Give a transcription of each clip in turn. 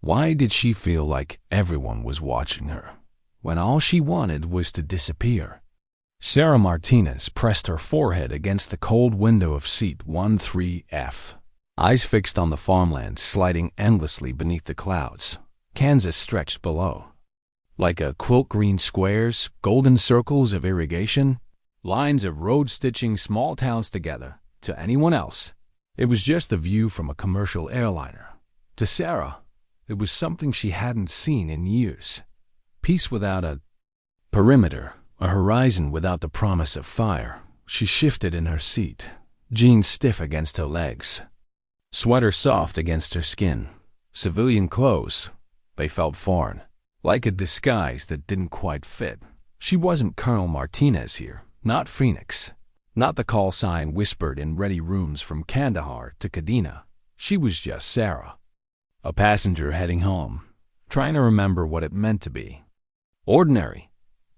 Why did she feel like everyone was watching her, when all she wanted was to disappear? Sarah Martinez pressed her forehead against the cold window of seat 13F. Eyes fixed on the farmland sliding endlessly beneath the clouds. Kansas stretched below. Like a quilt, green squares, golden circles of irrigation, lines of road stitching small towns together. To anyone else, it was just the view from a commercial airliner. To Sarah, it was something she hadn't seen in years. Peace without a perimeter, a horizon without the promise of fire. She shifted in her seat, jeans stiff against her legs, sweater soft against her skin. Civilian clothes, they felt foreign, like a disguise that didn't quite fit. She wasn't Colonel Martinez here, not Phoenix, not the call sign whispered in ready rooms from Kandahar to Kadena. She was just Sarah, a passenger heading home, trying to remember what it meant to be ordinary.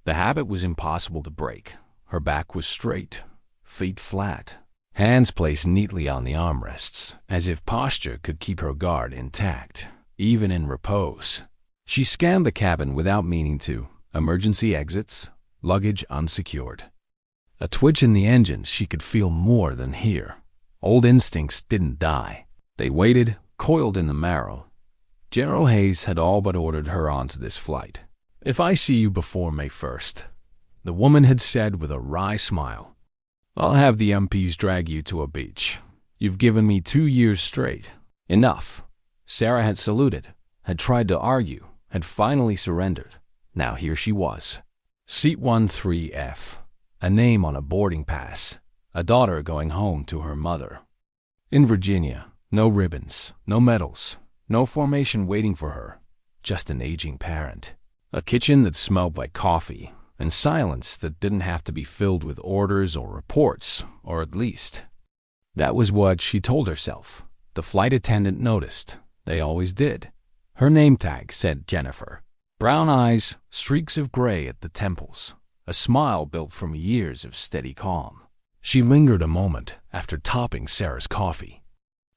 The habit was impossible to break. Her back was straight, feet flat, hands placed neatly on the armrests, as if posture could keep her guard intact, even in repose. She scanned the cabin without meaning to. Emergency exits, luggage unsecured. A twitch in the engine she could feel more than hear. Old instincts didn't die. They waited, coiled in the marrow. General Hayes had all but ordered her onto this flight. "If I see you before May 1st, the woman had said with a wry smile, "I'll have the MPs drag you to a beach. You've given me 2 years straight. Enough." Sarah had saluted, had tried to argue, had finally surrendered. Now here she was. Seat 13F, a name on a boarding pass, a daughter going home to her mother. In Virginia, no ribbons, no medals, no formation waiting for her, just an aging parent. A kitchen that smelled like coffee, and silence that didn't have to be filled with orders or reports, or at least. That was what she told herself. The flight attendant noticed. They always did. Her name tag said Jennifer. Brown eyes, streaks of gray at the temples, a smile built from years of steady calm. She lingered a moment after topping Sarah's coffee,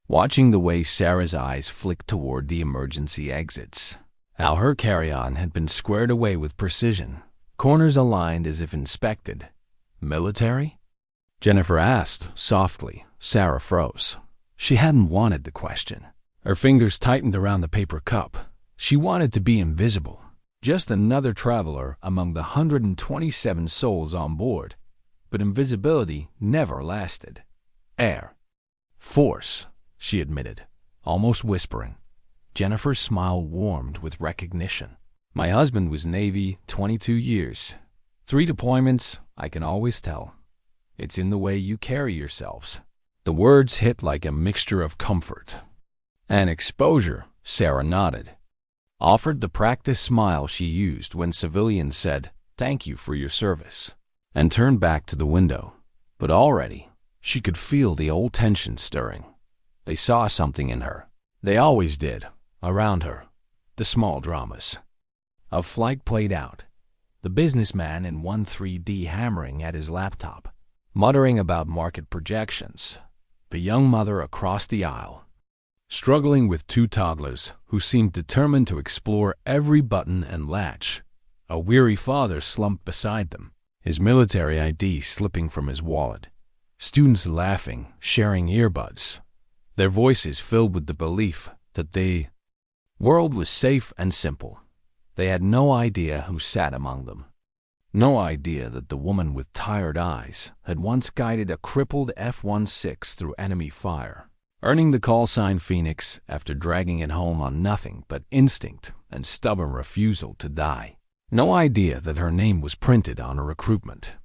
watching the way Sarah's eyes flicked toward the emergency exits. How her carry-on had been squared away with precision, corners aligned as if inspected. Military? Jennifer asked, softly. Sarah froze. She hadn't wanted the question. Her fingers tightened around the paper cup. She wanted to be invisible, just another traveler among the 127 souls on board. But invisibility never lasted. Air. Force, she admitted, almost whispering. Jennifer's smile warmed with recognition. "My husband was Navy 22 years. 3 deployments, I can always tell. It's in the way you carry yourselves." The words hit like a mixture of comfort and exposure. Sarah nodded, offered the practice smile she used when civilians said, "Thank you for your service," and turned back to the window. But already, she could feel the old tension stirring. They saw something in her. They always did, around her. The small dramas. A flight played out. The businessman in 13D hammering at his laptop, muttering about market projections. The young mother across the aisle, struggling with 2 toddlers who seemed determined to explore every button and latch. A weary father slumped beside them, his military ID slipping from his wallet. Students laughing, sharing earbuds, their voices filled with the belief that the world was safe and simple. They had no idea who sat among them. No idea that the woman with tired eyes had once guided a crippled F-16 through enemy fire, earning the call sign Phoenix after dragging it home on nothing but instinct and stubborn refusal to die. No idea that her name was printed on a recruitment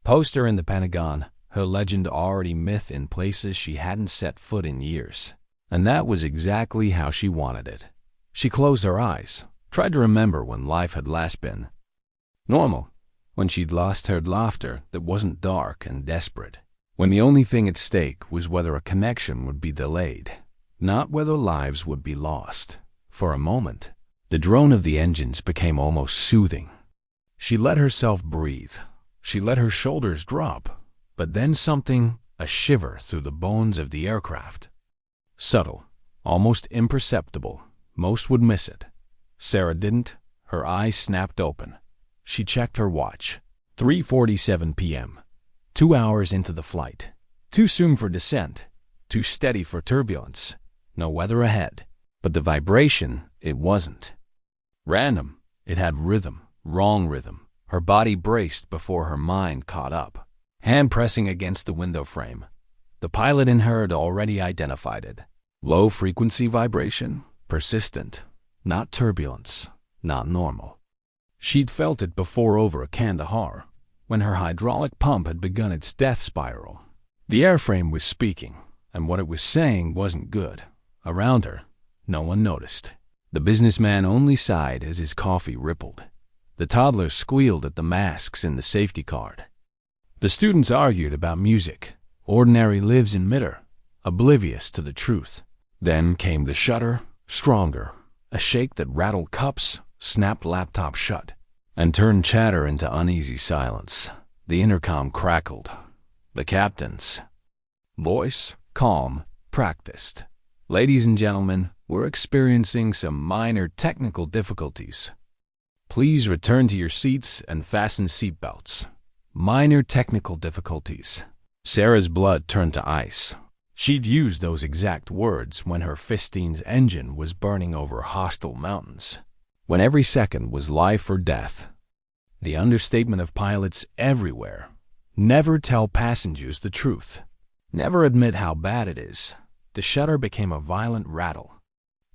poster in the Pentagon, her legend already myth in places she hadn't set foot in years. And that was exactly how she wanted it. She closed her eyes, tried to remember when life had last been normal, when she'd last heard laughter that wasn't dark and desperate, when the only thing at stake was whether a connection would be delayed, not whether lives would be lost. For a moment, the drone of the engines became almost soothing. She let herself breathe. She let her shoulders drop. But then something, a shiver through the bones of the aircraft. Subtle, almost imperceptible, Most would miss it. Sarah didn't. Her eyes snapped open. She checked her watch. 3:47 p.m. 2 hours into the flight. Too soon for descent. Too steady for turbulence. No weather ahead. But the vibration, it wasn't. Random. It had rhythm. Wrong rhythm. Her body braced before her mind caught up. Hand pressing against the window frame. The pilot in her had already identified it. Low-frequency vibration. Persistent. Not turbulence. Not normal. She'd felt it before over Kandahar, when her hydraulic pump had begun its death spiral. The airframe was speaking, and what it was saying wasn't good. Around her, no one noticed. The businessman only sighed as his coffee rippled. The toddler squealed at the masks in the safety card. The students argued about music. Ordinary lives in midair, oblivious to the truth. Then came the shudder, stronger, a shake that rattled cups, snapped laptop shut, and turned chatter into uneasy silence. The intercom crackled. The captain's voice, calm, practiced. Ladies and gentlemen, we're experiencing some minor technical difficulties. Please return to your seats and fasten seatbelts. Minor technical difficulties. Sarah's blood turned to ice. She'd used those exact words when her Fistine's engine was burning over hostile mountains, when every second was life or death. The understatement of pilots everywhere. Never tell passengers the truth. Never admit how bad it is. The shutter became a violent rattle.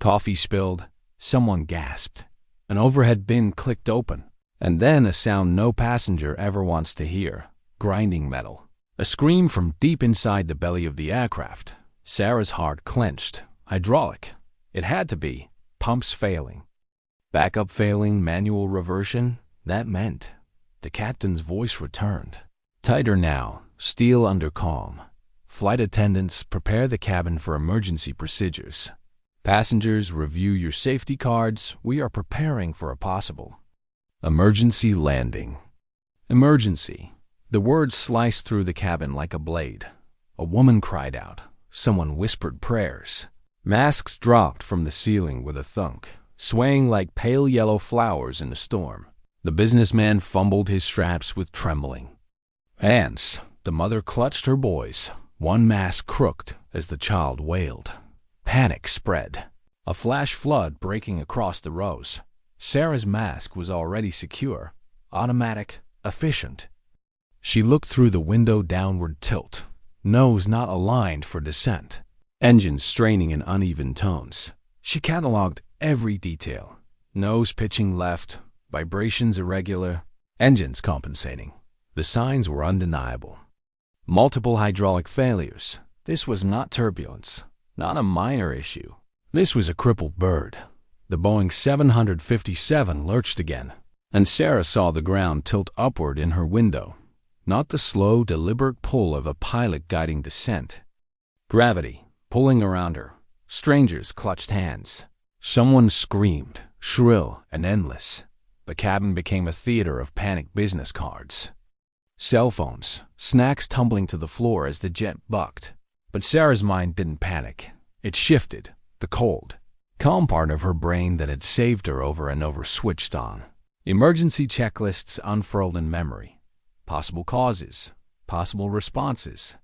Coffee spilled. Someone gasped. An overhead bin clicked open. And then a sound no passenger ever wants to hear. Grinding metal. A scream from deep inside the belly of the aircraft. Sarah's heart clenched. Hydraulic. It had to be. Pumps failing. Backup failing, manual reversion. That meant the captain's voice returned. Tighter now. Steel under calm. Flight attendants, prepare the cabin for emergency procedures. Passengers, review your safety cards. We are preparing for a possible emergency landing. Emergency. The words sliced through the cabin like a blade. A woman cried out. Someone whispered prayers. Masks dropped from the ceiling with a thunk, swaying like pale yellow flowers in a storm. The businessman fumbled his straps with trembling hands. The mother clutched her boys. One mask crooked as the child wailed. Panic spread. A flash flood breaking across the rows. Sarah's mask was already secure, automatic, efficient. She looked through the window downward tilt, nose not aligned for descent, engines straining in uneven tones. She cataloged every detail. Nose pitching left, vibrations irregular, engines compensating. The signs were undeniable. Multiple hydraulic failures. This was not turbulence, not a minor issue. This was a crippled bird. The Boeing 757 lurched again, and Sarah saw the ground tilt upward in her window. Not the slow, deliberate pull of a pilot guiding descent. Gravity, pulling around her. Strangers clutched hands. Someone screamed, shrill and endless. The cabin became a theater of panic business cards. Cell phones, snacks tumbling to the floor as the jet bucked. But Sarah's mind didn't panic. It shifted. The cold, calm part of her brain that had saved her over and over switched on. Emergency checklists unfurled in memory. Possible causes, possible responses.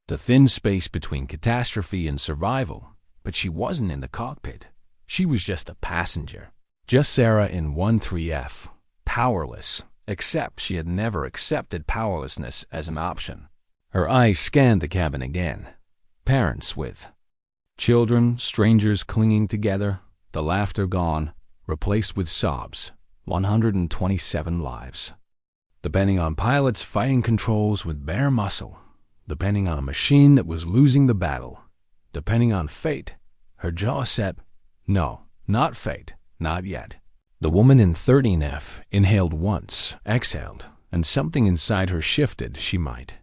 The thin space between catastrophe and survival. But she wasn't in the cockpit. She was just a passenger. Just Sarah in 13F. Powerless. Except she had never accepted powerlessness as an option. Her eyes scanned the cabin again. Parents with children, strangers clinging together, the laughter gone, replaced with sobs. 127 lives. Depending on pilots fighting controls with bare muscle. Depending on a machine that was losing the battle. Depending on fate. Her jaw set. No, not fate. Not yet. The woman in 13F inhaled once, exhaled, and something inside her shifted. She might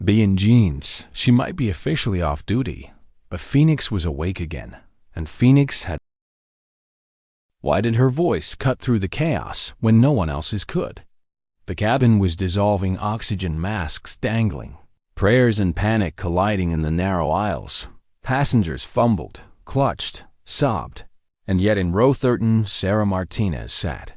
be in jeans. She might be officially off duty. But Phoenix was awake again, and Phoenix had... Why did her voice cut through the chaos when no one else's could? The cabin was dissolving, oxygen masks dangling, prayers and panic colliding in the narrow aisles. Passengers fumbled, clutched, sobbed. And yet in row 13, Sarah Martinez sat.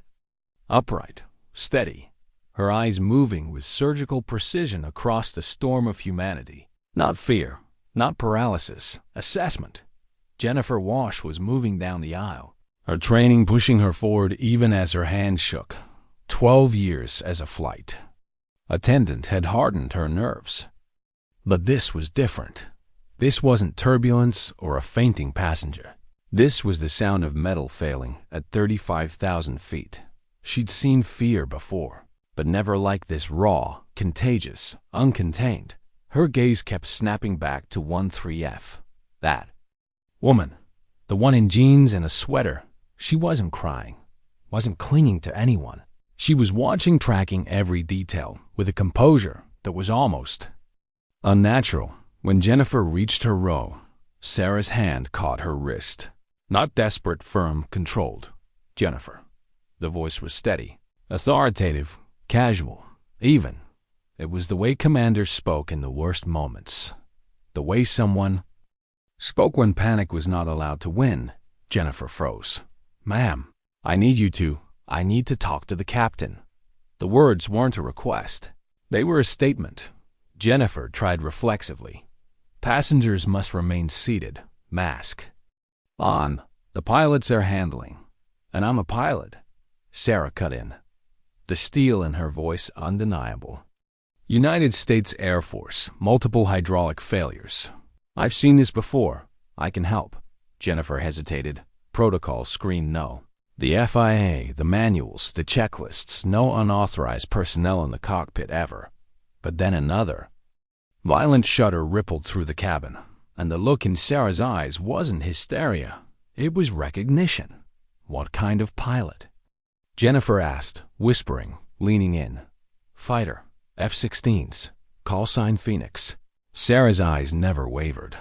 Upright, steady, her eyes moving with surgical precision across the storm of humanity. Not fear, not paralysis, assessment. Jennifer Wash was moving down the aisle, her training pushing her forward even as her hand shook. 12 years as a flight attendant had hardened her nerves. But this was different. This wasn't turbulence or a fainting passenger. This was the sound of metal failing at 35,000 feet. She'd seen fear before, but never like this raw, contagious, uncontained. Her gaze kept snapping back to 13F. That woman, the one in jeans and a sweater, she wasn't crying, wasn't clinging to anyone. She was watching, tracking every detail with a composure that was almost unnatural. When Jennifer reached her row, Sarah's hand caught her wrist. Not desperate, firm, controlled. Jennifer. The voice was steady, authoritative, casual, even. It was the way commanders spoke in the worst moments. The way someone spoke when panic was not allowed to win. Jennifer froze. "Ma'am, I need to talk to the captain." The words weren't a request. They were a statement. Jennifer tried reflexively. Passengers must remain seated, mask on. The pilots are handling. And I'm a pilot. Sarah cut in, the steel in her voice undeniable. United States Air Force, multiple hydraulic failures. I've seen this before. I can help. Jennifer hesitated. Protocol screen no. The FIA, the manuals, the checklists, no unauthorized personnel in the cockpit ever. But then another violent shudder rippled through the cabin, and the look in Sarah's eyes wasn't hysteria. It was recognition. What kind of pilot? Jennifer asked, whispering, leaning in. Fighter, F-16s, call sign Phoenix. Sarah's eyes never wavered.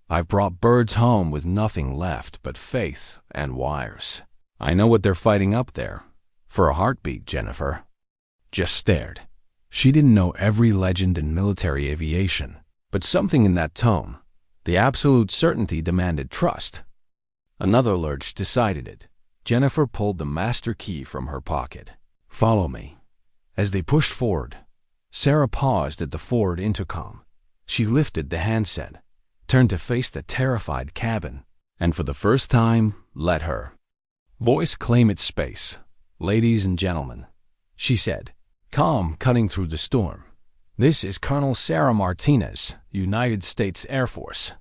I've brought birds home with nothing left but faith and wires. I know what they're fighting up there. For a heartbeat, Jennifer just stared. She didn't know every legend in military aviation, but something in that tone, the absolute certainty, demanded trust. Another lurch decided it. Jennifer pulled the master key from her pocket. Follow me. As they pushed forward, Sarah paused at the forward intercom. She lifted the handset, turned to face the terrified cabin, and for the first time, let her voice claim its space. Ladies and gentlemen, she said, calm, cutting through the storm. This is Colonel Sarah Martinez, United States Air Force.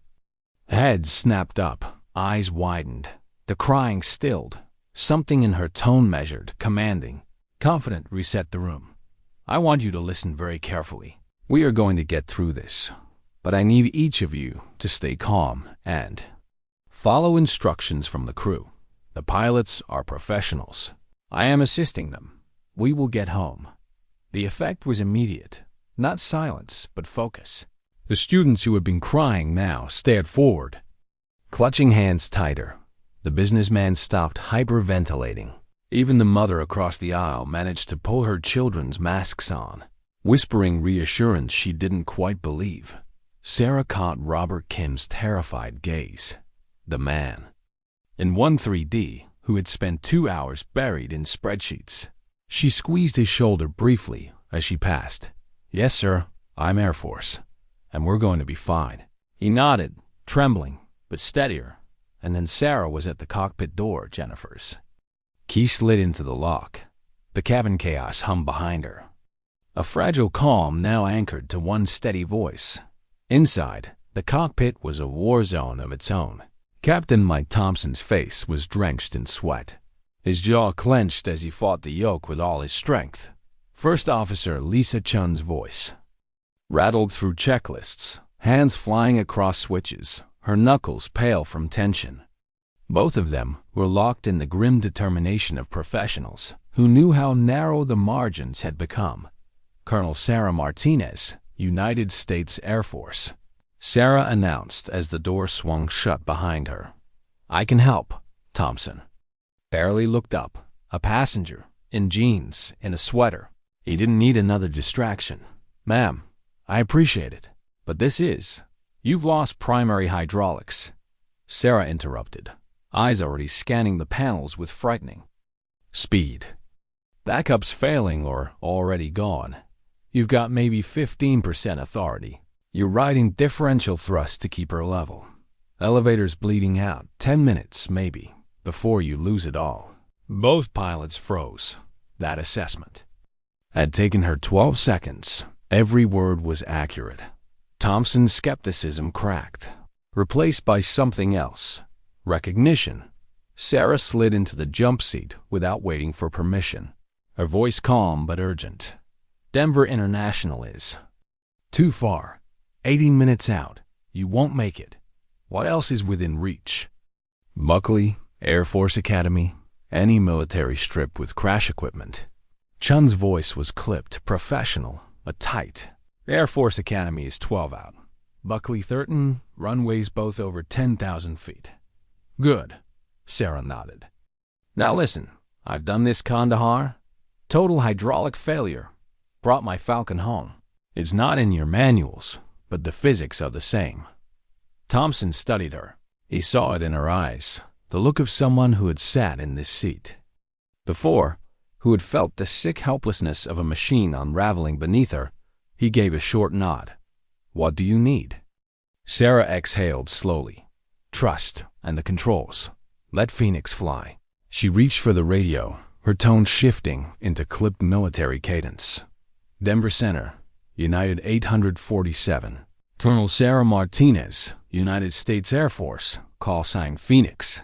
Heads snapped up, eyes widened. The crying stilled. Something in her tone measured, commanding, confident, reset the room. I want you to listen very carefully. We are going to get through this, but I need each of you to stay calm and follow instructions from the crew. The pilots are professionals. I am assisting them. We will get home. The effect was immediate. Not silence, but focus. The students who had been crying now stared forward, clutching hands tighter. The businessman stopped hyperventilating. Even the mother across the aisle managed to pull her children's masks on, whispering reassurance she didn't quite believe. Sarah caught Robert Kim's terrified gaze. The man in 13D, who had spent 2 hours buried in spreadsheets. She squeezed his shoulder briefly as she passed. Yes, sir, I'm Air Force, and we're going to be fine. He nodded, trembling, but steadier. And then Sarah was at the cockpit door, Jennifer's. Key slid into the lock. The cabin chaos hummed behind her. A fragile calm now anchored to one steady voice. Inside, the cockpit was a war zone of its own. Captain Mike Thompson's face was drenched in sweat. His jaw clenched as he fought the yoke with all his strength. First Officer Lisa Chun's voice rattled through checklists, hands flying across switches, her knuckles pale from tension. Both of them were locked in the grim determination of professionals who knew how narrow the margins had become. Colonel Sarah Martinez, United States Air Force. Sarah announced as the door swung shut behind her. I can help, Thompson. Barely looked up. A passenger, in jeans, in a sweater. He didn't need another distraction. Ma'am, I appreciate it, but you've lost primary hydraulics. Sarah interrupted. eyes already scanning the panels with frightening speed. Backup's failing or already gone. You've got maybe 15% authority. You're riding differential thrust to keep her level. Elevator's bleeding out, 10 minutes maybe, before you lose it all. Both pilots froze. That assessment had taken her 12 seconds. Every word was accurate. Thompson's skepticism cracked, replaced by something else. Recognition. Sarah slid into the jump seat without waiting for permission. Her voice calm but urgent. Denver International is too far. 18 minutes out. You won't make it. What else is within reach? Buckley, Air Force Academy, any military strip with crash equipment. Chun's voice was clipped, professional, but tight. Air Force Academy is 12 out. Buckley 13, runways both over 10,000 feet. Good. Sarah nodded. Now listen, I've done this Kandahar. Total hydraulic failure. Brought my Falcon home. It's not in your manuals, but the physics are the same. Thompson studied her. He saw it in her eyes, the look of someone who had sat in this seat before, who had felt the sick helplessness of a machine unraveling beneath her. He gave a short nod. What do you need? Sarah exhaled slowly. Trust and the controls. Let Phoenix fly. She reached for the radio, her tone shifting into clipped military cadence. Denver Center, United 847. Colonel Sarah Martinez, United States Air Force, call sign Phoenix.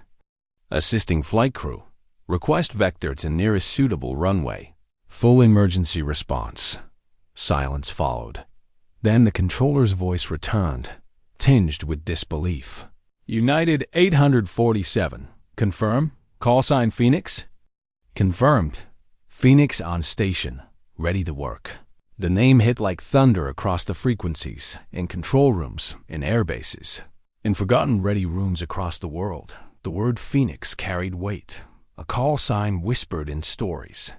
Assisting flight crew. Request vector to nearest suitable runway. Full emergency response. Silence followed. Then the controller's voice returned, tinged with disbelief. United 847. Confirm? Call sign Phoenix? Confirmed. Phoenix on station, ready to work. The name hit like thunder across the frequencies, in control rooms, in air bases. In forgotten ready rooms across the world, the word Phoenix carried weight, a call sign whispered in stories.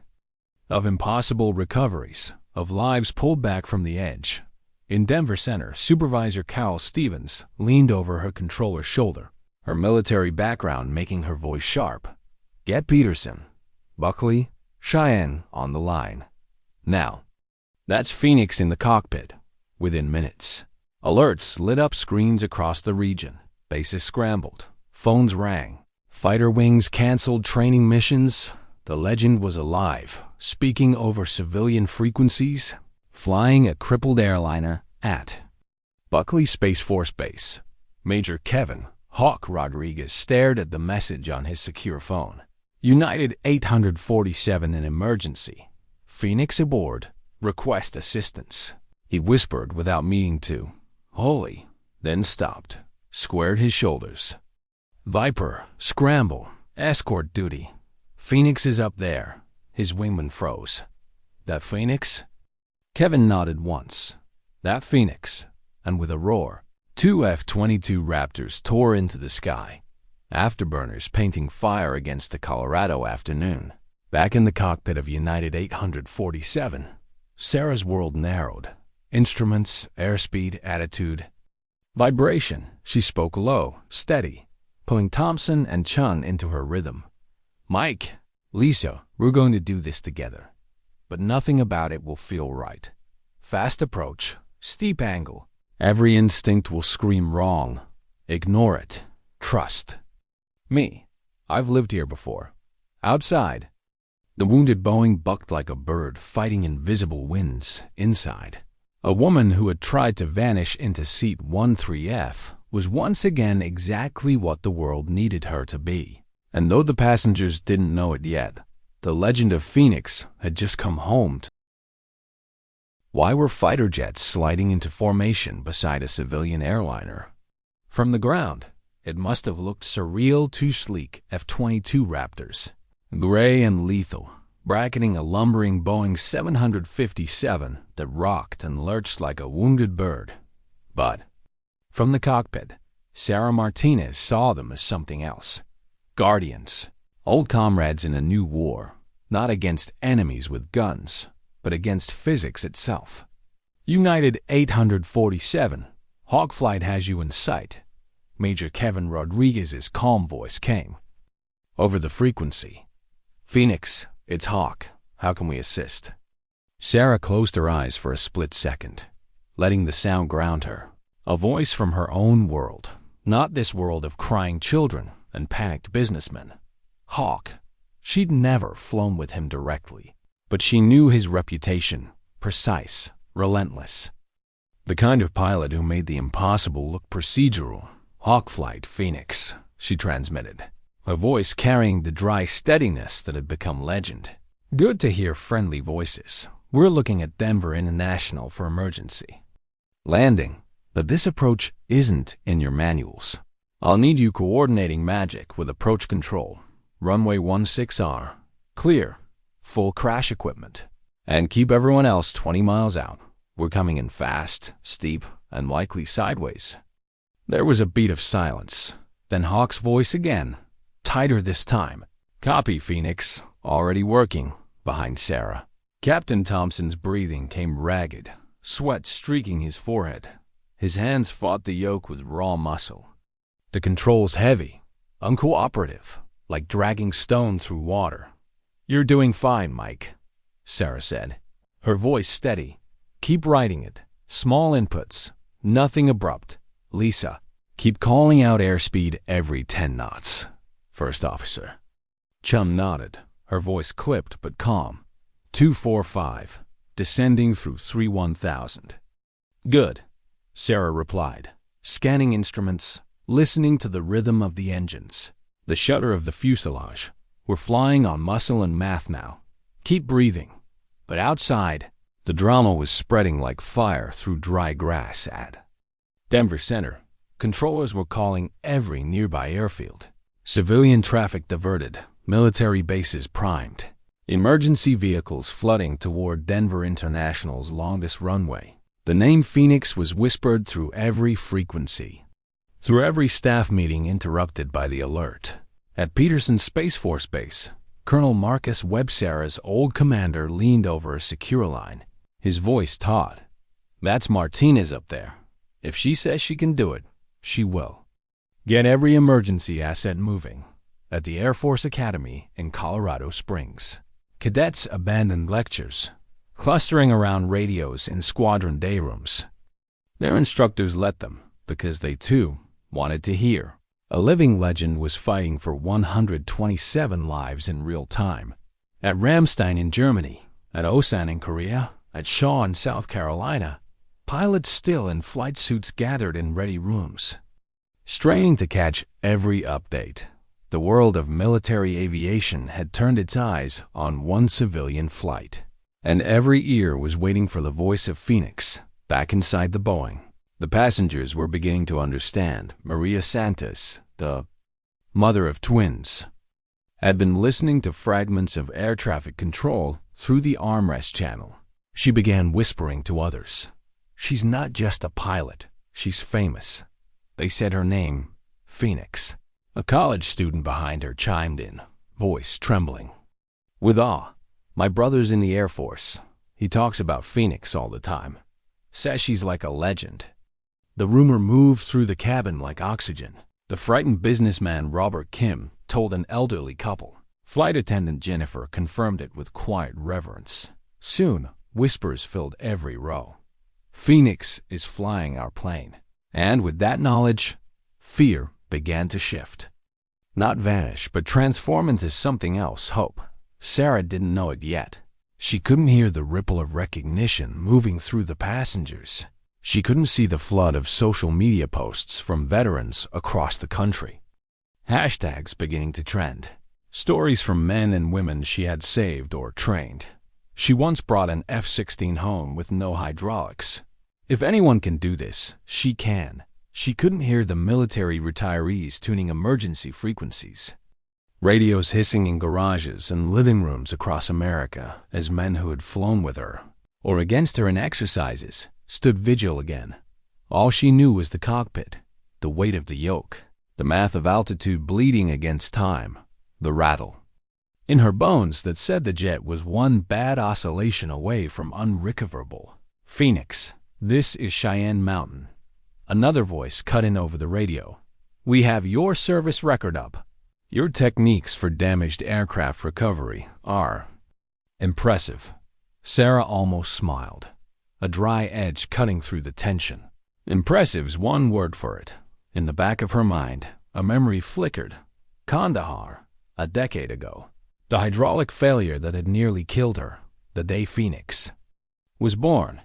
Of impossible recoveries, of lives pulled back from the edge. In Denver Center, Supervisor Carol Stevens leaned over her controller's shoulder, her military background making her voice sharp. Get Peterson, Buckley, Cheyenne on the line. Now. That's Phoenix in the cockpit. Within minutes. Alerts lit up screens across the region. Bases scrambled. Phones rang. Fighter wings canceled training missions. The legend was alive, speaking over civilian frequencies, flying a crippled airliner at Buckley Space Force Base. Major Kevin Hawk Rodriguez stared at the message on his secure phone. United 847 in emergency. Phoenix aboard. Request assistance. He whispered without meaning to. Holy. Then stopped. Squared his shoulders. Viper. Scramble. Escort duty. Phoenix is up there. His wingman froze. That Phoenix? Kevin nodded once. That Phoenix. And with a roar, 2 F-22 Raptors tore into the sky. Afterburners painting fire against the Colorado afternoon. Back in the cockpit of United 847, Sarah's world narrowed. Instruments, airspeed, attitude. Vibration. She spoke low, steady, pulling Thompson and Chun into her rhythm. Mike, Lisa, we're going to do this together. But nothing about it will feel right. Fast approach, steep angle. Every instinct will scream wrong. Ignore it. Trust. Me. I've lived here before. Outside. The wounded Boeing bucked like a bird fighting invisible winds inside. A woman who had tried to vanish into seat 13F was once again exactly what the world needed her to be. And though the passengers didn't know it yet, the legend of Phoenix had just come home. Why were fighter jets sliding into formation beside a civilian airliner? From the ground, it must have looked surreal to sleek F-22 Raptors. Gray and lethal, bracketing a lumbering Boeing 757 that rocked and lurched like a wounded bird. But from the cockpit, Sarah Martinez saw them as something else. Guardians, old comrades in a new war, not against enemies with guns, but against physics itself. United 847, Hawk Flight has you in sight. Major Kevin Rodriguez's calm voice came. over the frequency. "Phoenix, it's Hawk. How can we assist?" Sarah closed her eyes for a split second, letting the sound ground her. A voice from her own world, not this world of crying children and panicked businessmen. Hawk. She'd never flown with him directly, but she knew his reputation: precise, relentless. The kind of pilot who made the impossible look procedural. "Hawk Flight, Phoenix," she transmitted, her voice carrying the dry steadiness that had become legend. "Good to hear friendly voices. We're looking at Denver International for emergency landing, but this approach isn't in your manuals. I'll need you coordinating magic with approach control. Runway 16R, clear, full crash equipment, and keep everyone else 20 miles out. We're coming in fast, steep, and likely sideways." There was a beat of silence, then Hawk's voice again, tighter this time. "Copy, Phoenix. Already working," behind Sarah. Captain Thompson's breathing came ragged, sweat streaking his forehead. His hands fought the yoke with raw muscle. "The controls heavy, uncooperative, like dragging stone through water." "You're doing fine, Mike," Sarah said, her voice steady. "Keep writing it. Small inputs, nothing abrupt. Lisa, keep calling out airspeed every 10 knots. First officer." Chum nodded, her voice clipped but calm. 245, descending through 31,000. "Good," Sarah replied, scanning instruments, listening to the rhythm of the engines. The shudder of the fuselage. "We're flying on muscle and math now. Keep breathing." But outside, the drama was spreading like fire through dry grass at Denver Center. Controllers were calling every nearby airfield. Civilian traffic diverted, military bases primed, emergency vehicles flooding toward Denver International's longest runway. The name Phoenix was whispered through every frequency, through every staff meeting interrupted by the alert. At Peterson Space Force Base, Colonel Marcus Webb, Sarah's old commander, leaned over a secure line, his voice taut. "That's Martinez up there. If she says she can do it, she will. Get every emergency asset moving." At the Air Force Academy in Colorado Springs, cadets abandoned lectures, clustering around radios in squadron day rooms. Their instructors let them, because they too wanted to hear. A living legend was fighting for 127 lives in real time. At Ramstein in Germany, at Osan in Korea, at Shaw in South Carolina, pilots still in flight suits gathered in ready rooms, straining to catch every update. The world of military aviation had turned its eyes on one civilian flight, and every ear was waiting for the voice of Phoenix back inside the Boeing. The passengers were beginning to understand. Maria Santos, the mother of twins, had been listening to fragments of air traffic control through the armrest channel. She began whispering to others. "She's not just a pilot, she's famous." They said her name, Phoenix. A college student behind her chimed in, voice trembling with awe. "My brother's in the Air Force. He talks about Phoenix all the time. Says she's like a legend." The rumor moved through the cabin like oxygen. The frightened businessman Robert Kim told an elderly couple. Flight attendant Jennifer confirmed it with quiet reverence. Soon, whispers filled every row. "Phoenix is flying our plane." And with that knowledge, fear began to shift. Not vanish, but transform into something else, hope. Sarah didn't know it yet. She couldn't hear the ripple of recognition moving through the passengers. She couldn't see the flood of social media posts from veterans across the country. Hashtags beginning to trend. Stories from men and women she had saved or trained. She once brought an F-16 home with no hydraulics. If anyone can do this, she can. She couldn't hear the military retirees tuning emergency frequencies. Radios hissing in garages and living rooms across America as men who had flown with her, or against her in exercises, stood vigil again. All she knew was the cockpit, the weight of the yoke, the math of altitude bleeding against time, the rattle in her bones that said the jet was one bad oscillation away from unrecoverable. "Phoenix, this is Cheyenne Mountain." Another voice cut in over the radio. "We have your service record up. Your techniques for damaged aircraft recovery are impressive. Sarah almost smiled, a dry edge cutting through the tension. Impressive's one word for it. In the back of her mind, a memory flickered. Kandahar, a decade ago. The hydraulic failure that had nearly killed her, the day Phoenix was born.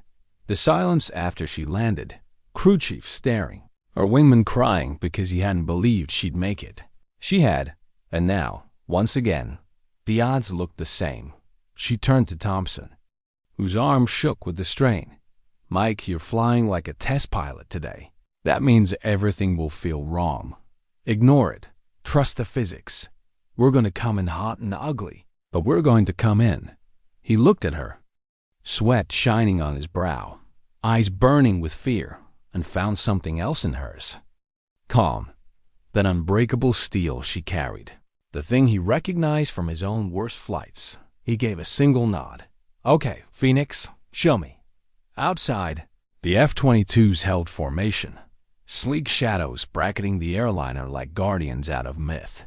The silence after she landed, crew chief staring, her wingman crying because he hadn't believed she'd make it. She had, and now, once again, the odds looked the same. She turned to Thompson, whose arm shook with the strain. Mike, you're flying like a test pilot today. That means everything will feel wrong. Ignore it. Trust the physics. We're going to come in hot and ugly, but we're going to come in. He looked at her, sweat shining on his brow, eyes burning with fear, and found something else in hers. Calm, that unbreakable steel she carried, the thing he recognized from his own worst flights. He gave a single nod. Okay, Phoenix, show me. Outside, the F-22s held formation, sleek shadows bracketing the airliner like guardians out of myth.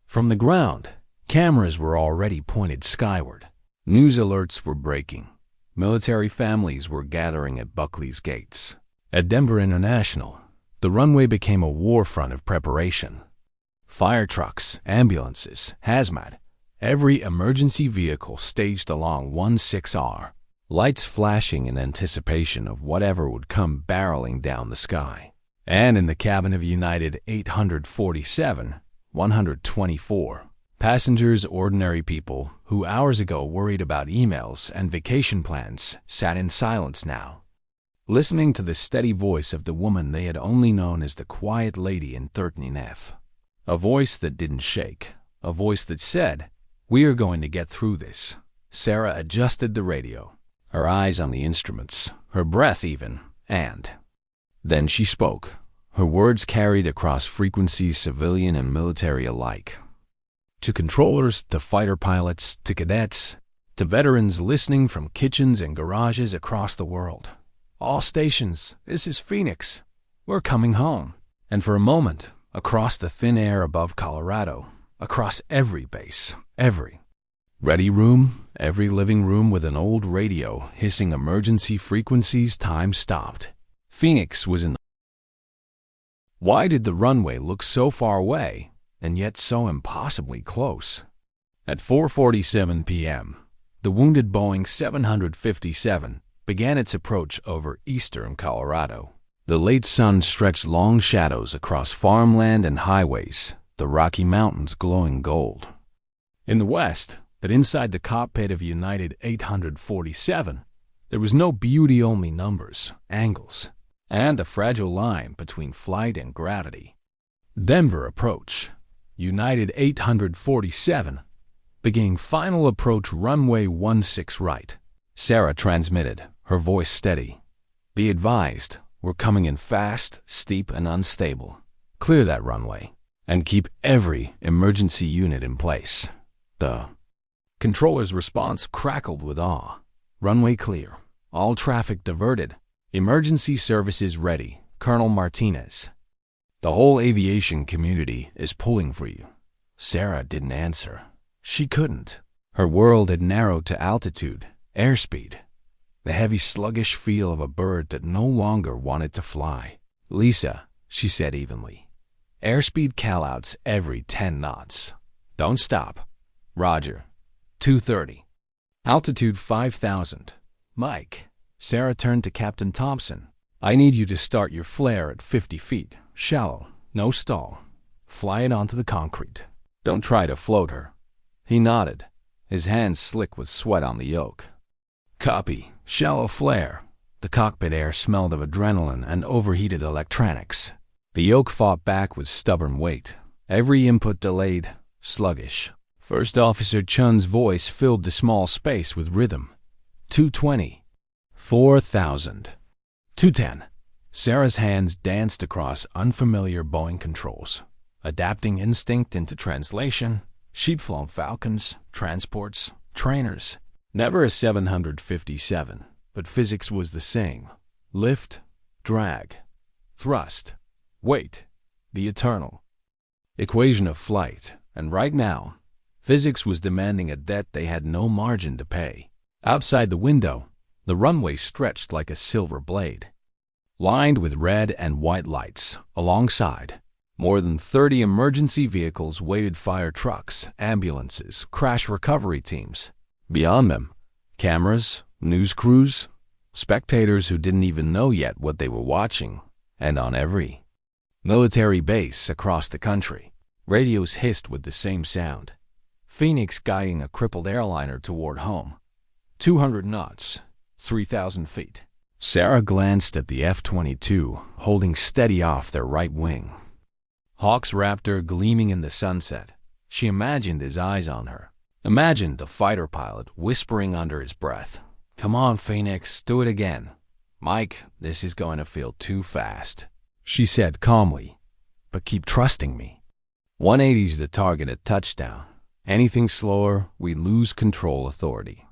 From the ground, cameras were already pointed skyward. News alerts were breaking. Military families were gathering at Buckley's gates. At Denver International, the runway became a war front of preparation. Fire trucks, ambulances, hazmat, every emergency vehicle staged along 16R, lights flashing in anticipation of whatever would come barreling down the sky. And in the cabin of United 847, 124, passengers, ordinary people who hours ago worried about emails and vacation plans, sat in silence now, listening to the steady voice of the woman they had only known as the quiet lady in 13F. A voice that didn't shake, a voice that said, "We are going to get through this." Sarah adjusted the radio, her eyes on the instruments, her breath even, and then she spoke. Her words carried across frequencies, civilian and military alike. To controllers, to fighter pilots, to cadets, to veterans listening from kitchens and garages across the world. All stations, this is Phoenix. We're coming home. And for a moment, across the thin air above Colorado, across every base, every ready room, every living room with an old radio hissing emergency frequencies, time stopped. Phoenix was in the... Why did the runway look so far away and yet so impossibly close? At 4:47 p.m., the wounded Boeing 757 began its approach over eastern Colorado. The late sun stretched long shadows across farmland and highways, the Rocky Mountains glowing gold. In the west, but inside the cockpit of United 847, there was no beauty, only numbers, angles, and a fragile line between flight and gravity. Denver approach. United 847, beginning final approach runway 16 right. Sarah transmitted, her voice steady. Be advised, we're coming in fast, steep, and unstable. Clear that runway, and keep every emergency unit in place. The controller's response crackled with awe. Runway clear. All traffic diverted. Emergency services ready. Colonel Martinez. The whole aviation community is pulling for you. Sarah didn't answer. She couldn't. Her world had narrowed to altitude, airspeed, the heavy sluggish feel of a bird that no longer wanted to fly. Lisa, she said evenly. Airspeed callouts every 10 knots. Don't stop. Roger. 230. Altitude 5,000. Mike. Sarah turned to Captain Thompson. I need you to start your flare at 50 feet. Shallow. No stall. Fly it onto the concrete. Don't try to float her. He nodded, his hands slick with sweat on the yoke. Copy. Shallow flare. The cockpit air smelled of adrenaline and overheated electronics. The yoke fought back with stubborn weight. Every input delayed, sluggish. First Officer Chun's voice filled the small space with rhythm. 220. 4,000. 210. Sarah's hands danced across unfamiliar Boeing controls, adapting instinct into translation. She'd flown Falcons, transports, trainers. Never a 757, but physics was the same. Lift, drag, thrust, weight, the eternal equation of flight. And right now, physics was demanding a debt they had no margin to pay. Outside the window, the runway stretched like a silver blade, lined with red and white lights. Alongside, more than 30 emergency vehicles waited: fire trucks, ambulances, crash recovery teams. Beyond them, cameras, news crews, spectators who didn't even know yet what they were watching. And on every military base across the country, radios hissed with the same sound. Phoenix guiding a crippled airliner toward home. 200 knots, 3,000 feet. Sarah glanced at the F-22, holding steady off their right wing. Hawk's Raptor gleaming in the sunset. She imagined his eyes on her. Imagined the fighter pilot whispering under his breath, "Come on, Phoenix, do it again. Mike, this is going to feel too fast." She said calmly, "But keep trusting me. 180's the target at touchdown. Anything slower, we lose control authority."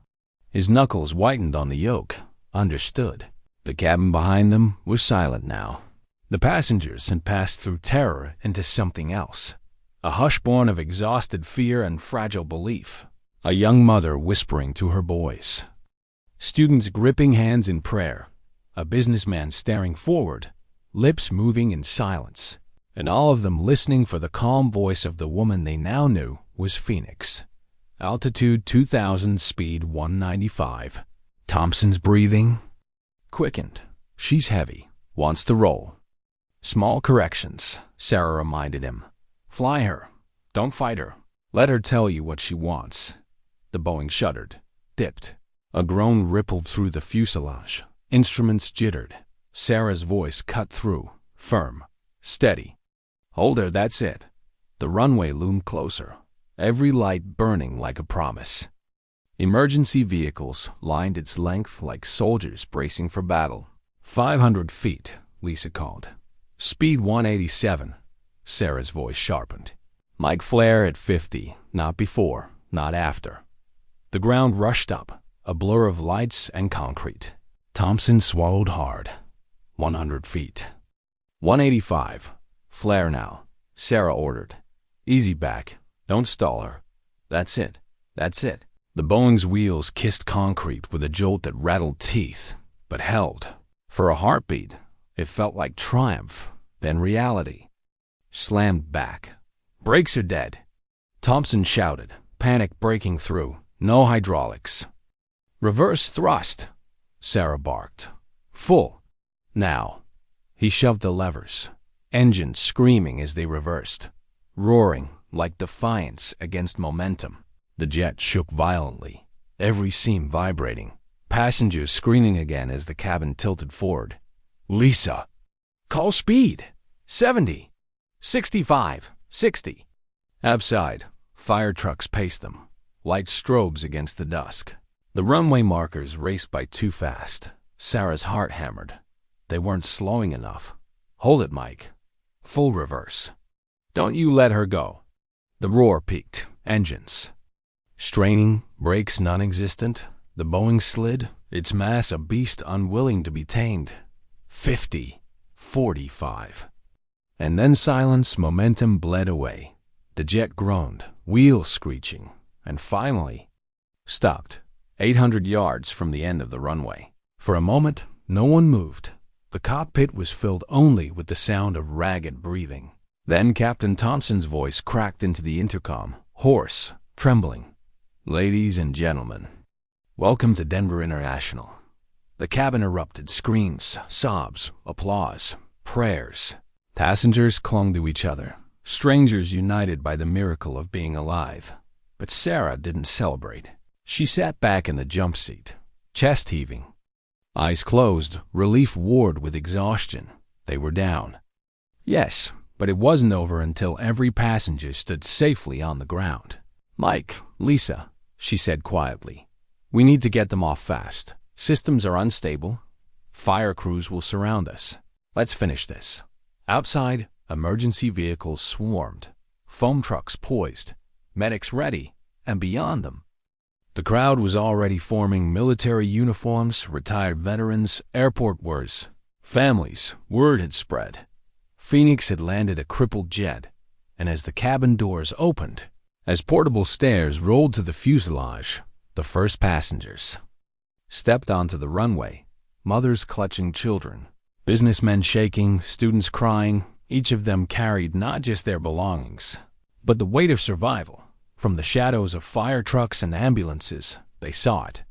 His knuckles whitened on the yoke. Understood. The cabin behind them was silent now. The passengers had passed through terror into something else. A hush born of exhausted fear and fragile belief. A young mother whispering to her boys. Students gripping hands in prayer. A businessman staring forward, lips moving in silence. And all of them listening for the calm voice of the woman they now knew was Phoenix. Altitude 2,000, speed 195. Thompson's breathing quickened. She's heavy, wants to roll. Small corrections, Sarah reminded him. Fly her. Don't fight her. Let her tell you what she wants. The Boeing shuddered, dipped. A groan rippled through the fuselage. Instruments jittered. Sarah's voice cut through, firm, steady. Hold her, that's it. The runway loomed closer, every light burning like a promise. Emergency vehicles lined its length like soldiers bracing for battle. 500 feet, Lisa called. Speed 187. Sarah's voice sharpened. Mike flare at 50, not before, not after. The ground rushed up, a blur of lights and concrete. Thompson swallowed hard. 100 feet. 185. Flare now, Sarah ordered. Easy back. Don't stall her. That's it. That's it. The Boeing's wheels kissed concrete with a jolt that rattled teeth, but held. For a heartbeat, it felt like triumph, then reality. Slammed back. Brakes are dead. Thompson shouted, panic breaking through. No hydraulics. Reverse thrust, Sarah barked. Full. Now. He shoved the levers, engines screaming as they reversed, roaring like defiance against momentum. The jet shook violently, every seam vibrating, passengers screaming again as the cabin tilted forward. Lisa! Call speed! 70! 65! 60! Outside, fire trucks paced them, light strobes against the dusk. The runway markers raced by too fast. Sarah's heart hammered. They weren't slowing enough. Hold it, Mike. Full reverse. Don't you let her go. The roar peaked. Engines straining, brakes non-existent. The Boeing slid, its mass a beast unwilling to be tamed. 50, 45. And then silence, momentum bled away. The jet groaned, wheels screeching, and finally stopped, 800 yards from the end of the runway. For a moment, no one moved. The cockpit was filled only with the sound of ragged breathing. Then Captain Thompson's voice cracked into the intercom, hoarse, trembling. Ladies and gentlemen, welcome to Denver International. The cabin erupted, screams, sobs, applause, prayers. Passengers clung to each other, strangers united by the miracle of being alive. But Sarah didn't celebrate. She sat back in the jump seat, chest heaving. Eyes closed, relief warred with exhaustion. They were down. Yes, but it wasn't over until every passenger stood safely on the ground. Mike, Lisa, she said quietly. We need to get them off fast. Systems are unstable. Fire crews will surround us. Let's finish this. Outside, emergency vehicles swarmed. Foam trucks poised. Medics ready, and beyond them, the crowd was already forming: military uniforms, retired veterans, airport workers, families. Word had spread. Phoenix had landed a crippled jet, and as the cabin doors opened, As portable stairs rolled to the fuselage, the first passengers stepped onto the runway, mothers clutching children, businessmen shaking, students crying. Each of them carried not just their belongings, but the weight of survival. From the shadows of fire trucks and ambulances, they saw it.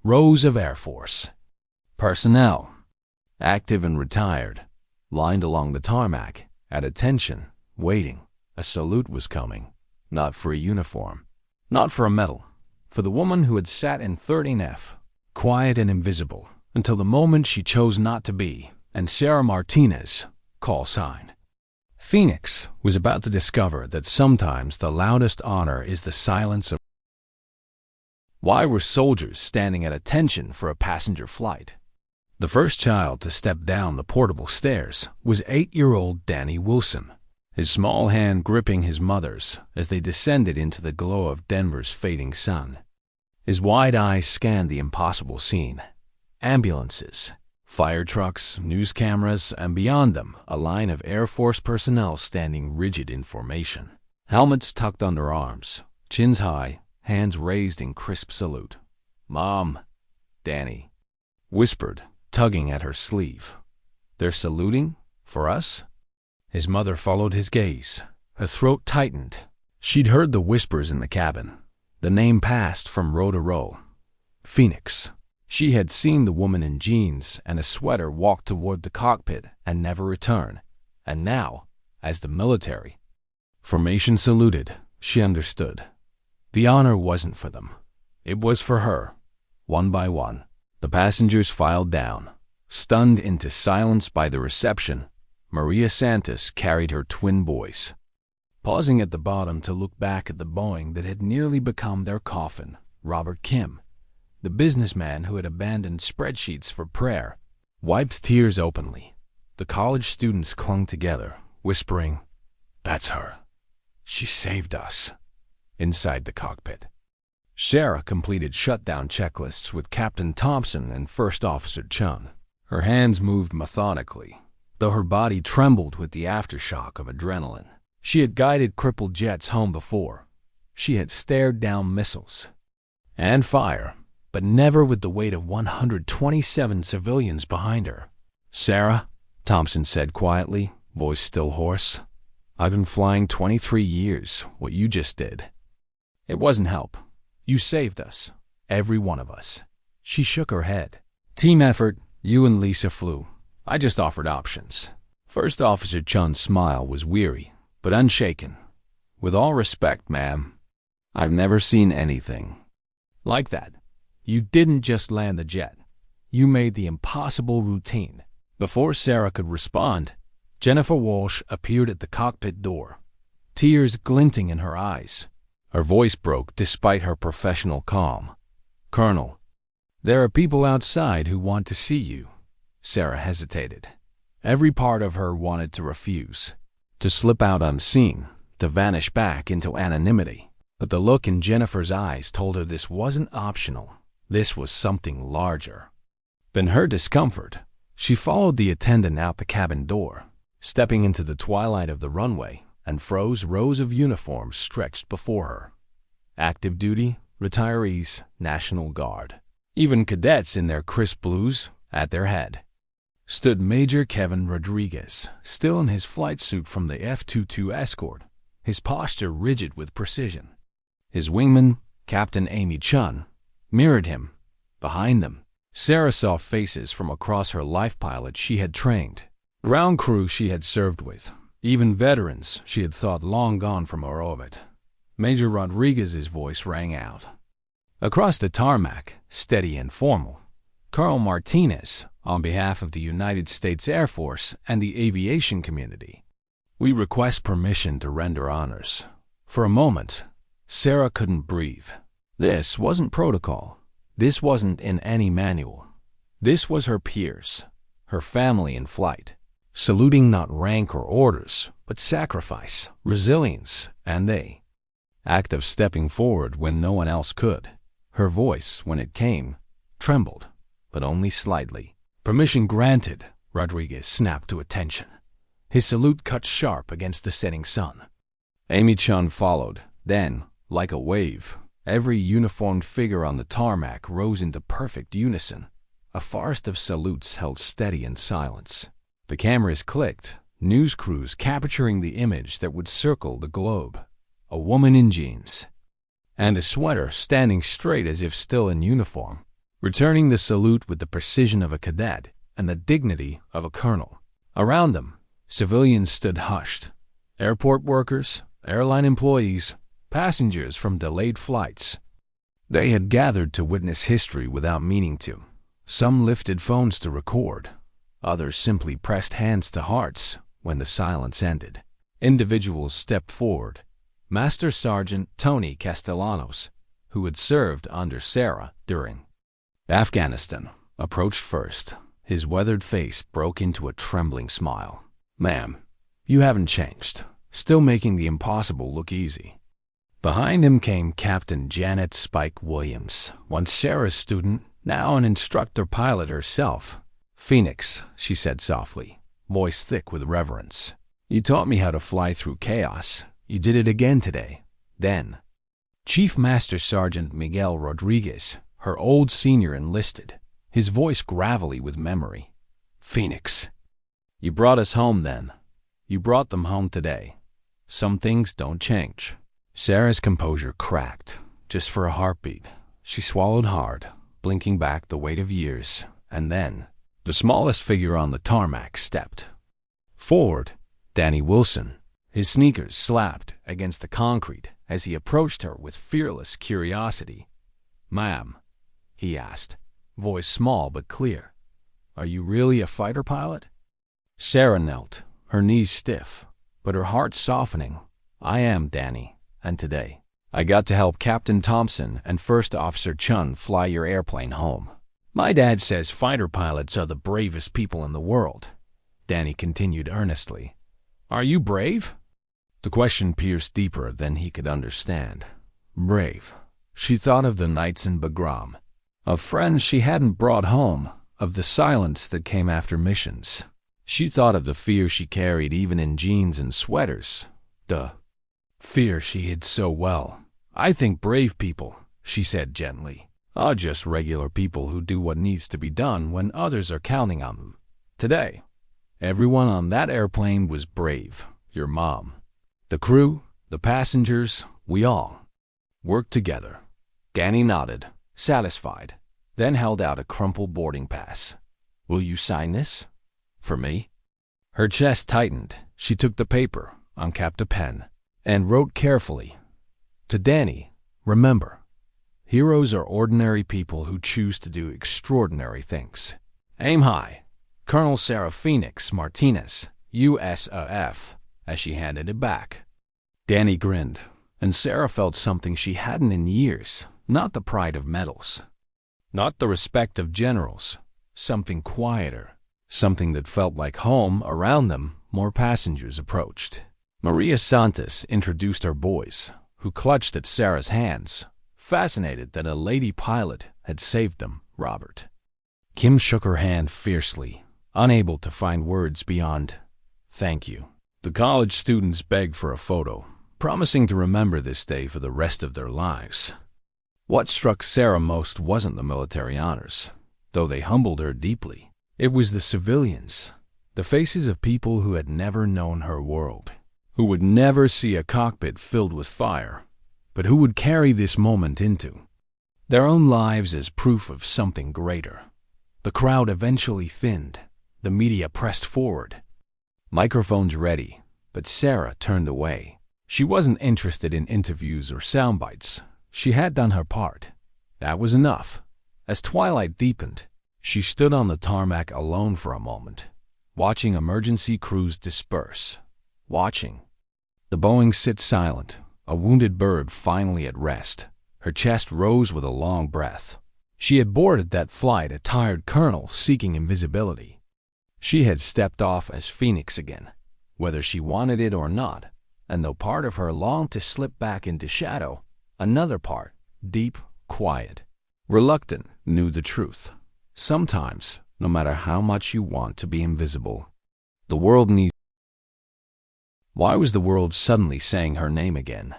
Rows of Air Force personnel, active and retired, lined along the tarmac, at attention, waiting. A salute was coming, not for a uniform, not for a medal, for the woman who had sat in 13F, quiet and invisible, until the moment she chose not to be, and Sarah Martinez, call sign. Phoenix was about to discover that sometimes the loudest honor is the silence of. Why were soldiers standing at attention for a passenger flight? The first child to step down the portable stairs was 8-year-old Danny Wilson, his small hand gripping his mother's as they descended into the glow of Denver's fading sun. His wide eyes scanned the impossible scene. Ambulances, fire trucks, news cameras, and beyond them, a line of Air Force personnel standing rigid in formation. Helmets tucked under arms, chins high, hands raised in crisp salute. "Mom," Danny whispered, tugging at her sleeve. "They're saluting? For us?" His mother followed his gaze. Her throat tightened. She'd heard the whispers in the cabin. The name passed from row to row. Phoenix. She had seen the woman in jeans and a sweater walk toward the cockpit and never return. And now, as the military formation saluted, she understood. The honor wasn't for them. It was for her. One by one, the passengers filed down. Stunned into silence by the reception, Maria Santos carried her twin boys. Pausing at the bottom to look back at the Boeing that had nearly become their coffin, Robert Kim, the businessman who had abandoned spreadsheets for prayer, wiped tears openly. The college students clung together, whispering, "That's her. She saved us." Inside the cockpit, Sarah completed shutdown checklists with Captain Thompson and First Officer Chun. Her hands moved methodically, though her body trembled with the aftershock of adrenaline. She had guided crippled jets home before. She had stared down missiles and fire, but never with the weight of 127 civilians behind her. "Sarah," Thompson said quietly, voice still hoarse, "I've been flying 23 years, what you just did. It wasn't help. You saved us, every one of us." She shook her head. "Team effort, you and Lisa flew. I just offered options." First Officer Chun's smile was weary, but unshaken. "With all respect, ma'am, I've never seen anything like that. You didn't just land the jet. You made the impossible routine." Before Sarah could respond, Jennifer Walsh appeared at the cockpit door, tears glinting in her eyes. Her voice broke despite her professional calm. "Colonel, there are people outside who want to see you." Sarah hesitated. Every part of her wanted to refuse, to slip out unseen, to vanish back into anonymity. But the look in Jennifer's eyes told her this wasn't optional. This was something larger than her discomfort. She followed the attendant out the cabin door, stepping into the twilight of the runway, and froze. Rows of uniforms stretched before her. Active duty, retirees, National Guard. Even cadets in their crisp blues. At their head stood Major Kevin Rodriguez, still in his flight suit from the F-22 escort, his posture rigid with precision. His wingman, Captain Amy Chun, mirrored him. Behind them, Sarah saw faces from across her life pilots she had trained, ground crew she had served with, even veterans she had thought long gone from her orbit. Major Rodriguez's voice rang out. Across the tarmac, steady and formal, Colonel Martinez, on behalf of the United States Air Force and the aviation community, "We request permission to render honors." For a moment, Sarah couldn't breathe. This wasn't protocol. This wasn't in any manual. This was her peers, her family in flight, saluting not rank or orders, but sacrifice, resilience, and the act of stepping forward when no one else could. Her voice, when it came, trembled, but only slightly. "Permission granted," Rodriguez snapped to attention. His salute cut sharp against the setting sun. Amy Chun followed. Then, Like a wave, every uniformed figure on the tarmac rose into perfect unison. A forest of salutes held steady in silence. The cameras clicked, news crews capturing the image that would circle the globe. A woman in jeans and a sweater standing straight as if still in uniform, returning the salute with the precision of a cadet and the dignity of a colonel. Around them, civilians stood hushed. Airport workers, airline employees, passengers from delayed flights. They had gathered to witness history without meaning to. Some lifted phones to record. Others simply pressed hands to hearts when the silence ended. Individuals stepped forward. Master Sergeant Tony Castellanos, who had served under Sarah during Afghanistan, approached first. His weathered face broke into a trembling smile. "Ma'am, you haven't changed, still making the impossible look easy." Behind him came Captain Janet Spike Williams, once Sarah's student, now an instructor pilot herself. "Phoenix," she said softly, voice thick with reverence. "You taught me how to fly through chaos. You did it again today." Then, Chief Master Sergeant Miguel Rodriguez, her old senior, enlisted, his voice gravelly with memory. "Phoenix, you brought us home then. You brought them home today. Some things don't change." Sarah's composure cracked, just for a heartbeat. She swallowed hard, blinking back the weight of years, and then the smallest figure on the tarmac stepped forward. Danny Wilson. His sneakers slapped against the concrete as he approached her with fearless curiosity. "Ma'am," he asked, voice small but clear, "are you really a fighter pilot?" Sarah knelt, her knees stiff, but her heart softening. "I am, Danny. And today, I got to help Captain Thompson and First Officer Chun fly your airplane home. My dad says fighter pilots are the bravest people in the world." Danny continued earnestly. "Are you brave?" The question pierced deeper than he could understand. Brave. She thought of the nights in Bagram, of friends she hadn't brought home, of the silence that came after missions. She thought of the fear she carried even in jeans and sweaters. The fear she hid so well. "I think brave people," she said gently, "are just regular people who do what needs to be done when others are counting on them. Today, everyone on that airplane was brave. Your mom. The crew, the passengers, we all worked together." Danny nodded, satisfied, then held out a crumpled boarding pass. "Will you sign this? For me?" Her chest tightened. She took the paper, uncapped a pen, and wrote carefully. "To Danny, remember, heroes are ordinary people who choose to do extraordinary things. Aim high. Colonel Sarah Phoenix Martinez, USAF," as she handed it back. Danny grinned, and Sarah felt something she hadn't in years, not the pride of medals, not the respect of generals, something quieter, something that felt like home. Around them, more passengers approached. Maria Santos introduced her boys, who clutched at Sarah's hands, fascinated that a lady pilot had saved them. Robert. Kim shook her hand fiercely, unable to find words beyond, "Thank you." The college students begged for a photo, promising to remember this day for the rest of their lives. What struck Sarah most wasn't the military honors, though they humbled her deeply. It was the civilians, the faces of people who had never known her world, who would never see a cockpit filled with fire, but who would carry this moment into their own lives as proof of something greater. The crowd eventually thinned. The media pressed forward, microphones ready, but Sarah turned away. She wasn't interested in interviews or sound bites. She had done her part. That was enough. As twilight deepened, she stood on the tarmac alone for a moment, watching emergency crews disperse, watching the Boeing sit silent, a wounded bird finally at rest. Her chest rose with a long breath. She had boarded that flight a tired colonel seeking invisibility. She had stepped off as Phoenix again, whether she wanted it or not, and though part of her longed to slip back into shadow, another part, deep, quiet, reluctant, knew the truth. Sometimes, no matter how much you want to be invisible, the world needs. Why was the world suddenly saying her name again?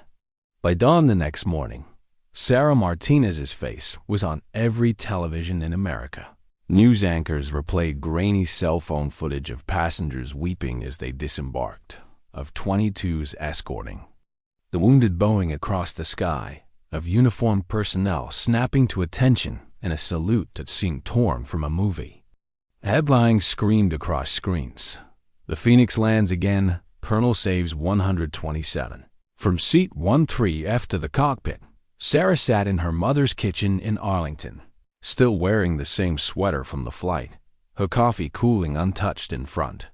By dawn the next morning, Sarah Martinez's face was on every television in America. News anchors replayed grainy cell phone footage of passengers weeping as they disembarked, of F-22s escorting the wounded Boeing across the sky, of uniformed personnel snapping to attention in a salute that seemed torn from a movie. Headlines screamed across screens. The Phoenix lands again, Colonel saves 127. From seat 13F to the cockpit, Sarah sat in her mother's kitchen in Arlington, still wearing the same sweater from the flight, her coffee cooling untouched in front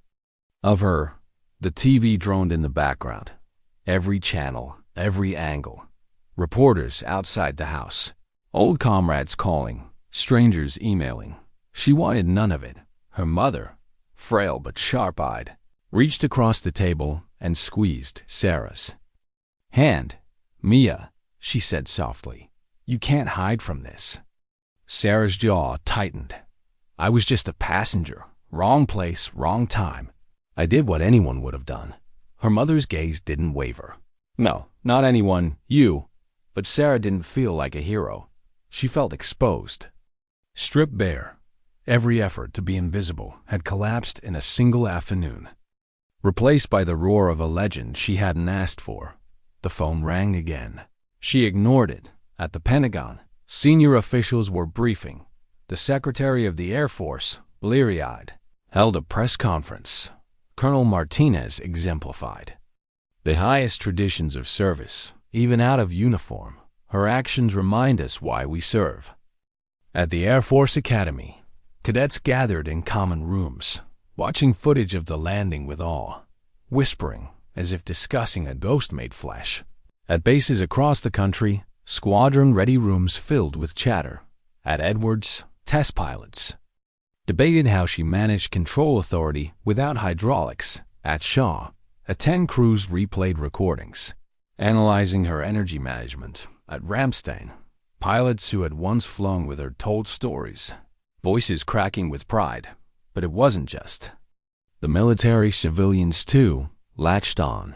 of her. The TV droned in the background. Every channel, every angle. Reporters outside the house. Old comrades calling, strangers emailing. She wanted none of it. Her mother, frail but sharp-eyed, reached across the table and squeezed Sarah's hand. "Mia," she said softly, "you can't hide from this." Sarah's jaw tightened. "I was just a passenger. Wrong place, wrong time. I did what anyone would have done." Her mother's gaze didn't waver. "No, not anyone, you." But Sarah didn't feel like a hero. She felt exposed. Stripped bare. Every effort to be invisible had collapsed in a single afternoon, replaced by the roar of a legend she hadn't asked for. The phone rang again. She ignored it. At the Pentagon, senior officials were briefing. The Secretary of the Air Force, bleary-eyed, held a press conference. Colonel Martinez exemplified the highest traditions of service, even out of uniform. Her actions remind us why we serve. At the Air Force Academy, cadets gathered in common rooms, watching footage of the landing with awe, whispering as if discussing a ghost made flesh. At bases across the country, squadron ready rooms filled with chatter. At Edwards, test pilots debated how she managed control authority without hydraulics. At Shaw, 10 crews replayed recordings, analyzing her energy management. At Ramstein, pilots who had once flown with her told stories, voices cracking with pride. But it wasn't just the military. Civilians, too, latched on.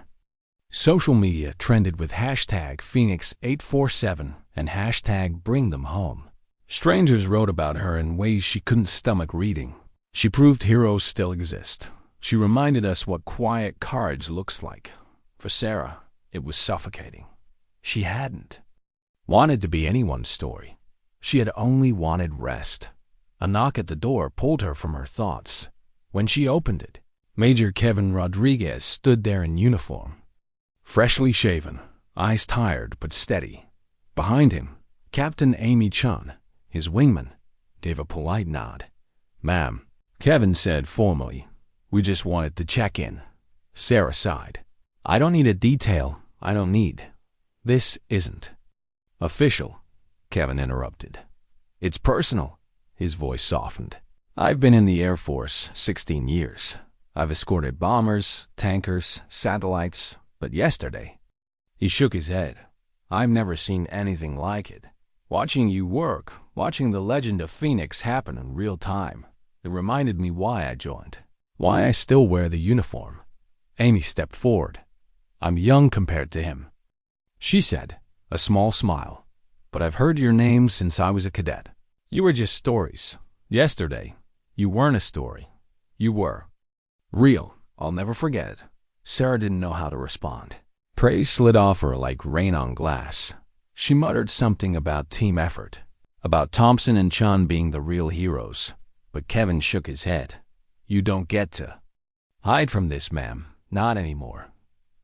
Social media trended with hashtag Phoenix847 and hashtag Bring Them Home. Strangers wrote about her in ways she couldn't stomach reading. She proved heroes still exist. She reminded us what quiet courage looks like. For Sarah, it was suffocating. She hadn't wanted to be anyone's story. She had only wanted rest. A knock at the door pulled her from her thoughts. When she opened it, Major Kevin Rodriguez stood there in uniform, freshly shaven, eyes tired but steady. Behind him, Captain Amy Chun, his wingman, gave a polite nod. "Ma'am," Kevin said formally, "we just wanted to check in." Sarah sighed. "I don't need a detail. I don't need. This isn't official," Kevin interrupted. "It's personal." His voice softened. "I've been in the Air Force 16 years. I've escorted bombers, tankers, satellites, but yesterday..." He shook his head. "I've never seen anything like it. Watching you work, watching the legend of Phoenix happen in real time, it reminded me why I joined, why I still wear the uniform." Amy stepped forward. "I'm young compared to him," she said, a small smile. "But I've heard your name since I was a cadet. You were just stories. Yesterday, you weren't a story. You were real. I'll never forget it." Sarah didn't know how to respond. Praise slid off her like rain on glass. She muttered something about team effort, about Thompson and Chun being the real heroes. But Kevin shook his head. "You don't get to hide from this, ma'am. Not anymore.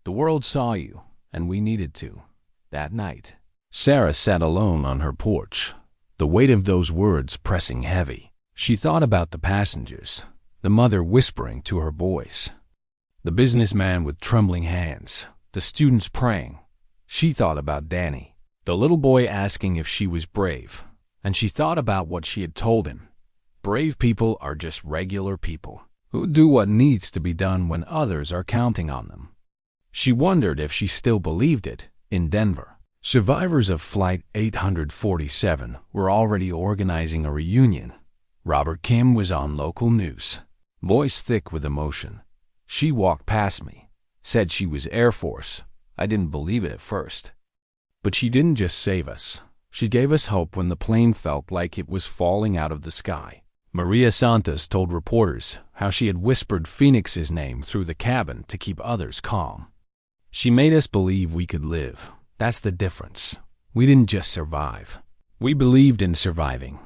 The world saw you, and we needed to." That night, Sarah sat alone on her porch, the weight of those words pressing heavy. She thought about the passengers, the mother whispering to her boys, the businessman with trembling hands, the students praying. She thought about Danny, the little boy asking if she was brave, and she thought about what she had told him. Brave people are just regular people who do what needs to be done when others are counting on them. She wondered if she still believed it in Denver. Survivors of Flight 847 were already organizing a reunion. Robert Kim was on local news, voice thick with emotion. "She walked past me, said she was Air Force. I didn't believe it at first. But she didn't just save us. She gave us hope when the plane felt like it was falling out of the sky. Maria Santos told reporters how she had whispered Phoenix's name through the cabin to keep others calm. She made us believe we could live. That's the difference. We didn't just survive. We believed in surviving.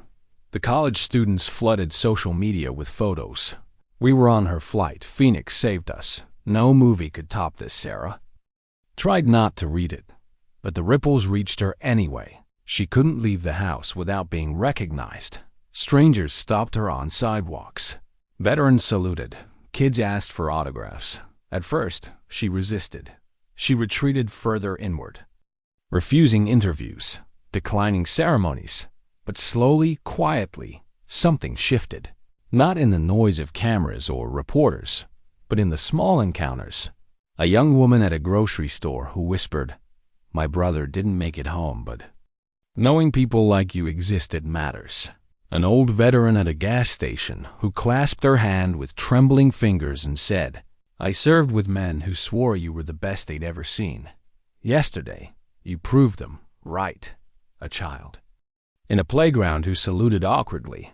The college students flooded social media with photos. We were on her flight. Phoenix saved us. No movie could top this, Sarah. Tried not to read it, but the ripples reached her anyway. She couldn't leave the house without being recognized. Strangers stopped her on sidewalks. Veterans saluted. Kids asked for autographs. At first, she resisted. She retreated further inward, refusing interviews, declining ceremonies. But slowly, quietly, something shifted. Not in the noise of cameras or reporters, but in the small encounters. A young woman at a grocery store who whispered, "My brother didn't make it home, but knowing people like you existed matters." An old veteran at a gas station who clasped her hand with trembling fingers and said, "I served with men who swore you were the best they'd ever seen. Yesterday, you proved them right." A child in a playground who saluted awkwardly,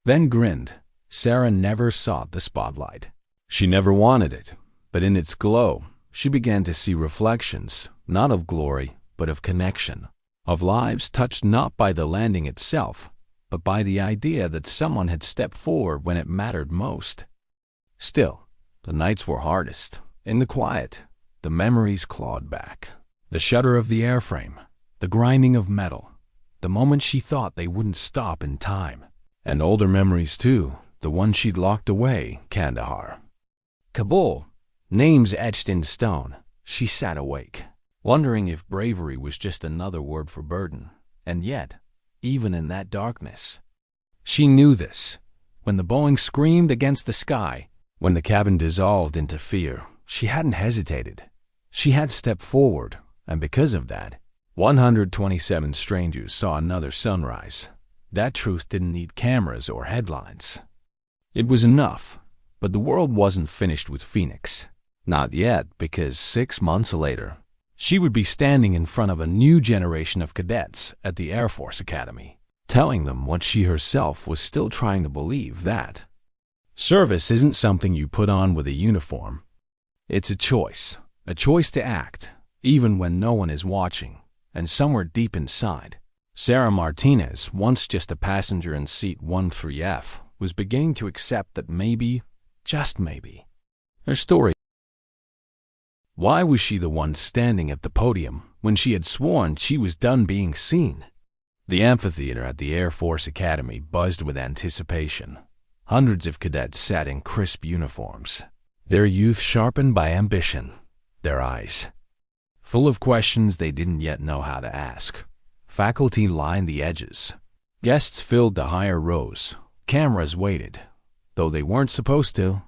then grinned. Sarah never sought the spotlight. She never wanted it, but in its glow, she began to see reflections, not of glory, but of connection, of lives touched not by the landing itself, but by the idea that someone had stepped forward when it mattered most. Still, the nights were hardest. In the quiet, the memories clawed back. The shudder of the airframe, the grinding of metal, the moment she thought they wouldn't stop in time. And older memories too, the ones she'd locked away, Kandahar, Kabul, names etched in stone. She sat awake, wondering if bravery was just another word for burden. And yet, even in that darkness, she knew this. When the Boeing screamed against the sky, when the cabin dissolved into fear, she hadn't hesitated. She had stepped forward, and because of that, 127 strangers saw another sunrise. That truth didn't need cameras or headlines. It was enough, but the world wasn't finished with Phoenix. Not yet, because 6 months later, she would be standing in front of a new generation of cadets at the Air Force Academy, telling them what she herself was still trying to believe, that service isn't something you put on with a uniform. It's a choice to act, even when no one is watching, and somewhere deep inside, Sarah Martinez, once just a passenger in seat 13F, was beginning to accept that maybe, just maybe, her story. Why was she the one standing at the podium when she had sworn she was done being seen? The amphitheater at the Air Force Academy buzzed with anticipation. Hundreds of cadets sat in crisp uniforms, their youth sharpened by ambition, their eyes full of questions they didn't yet know how to ask. Faculty lined the edges. Guests filled the higher rows. Cameras waited, though they weren't supposed to.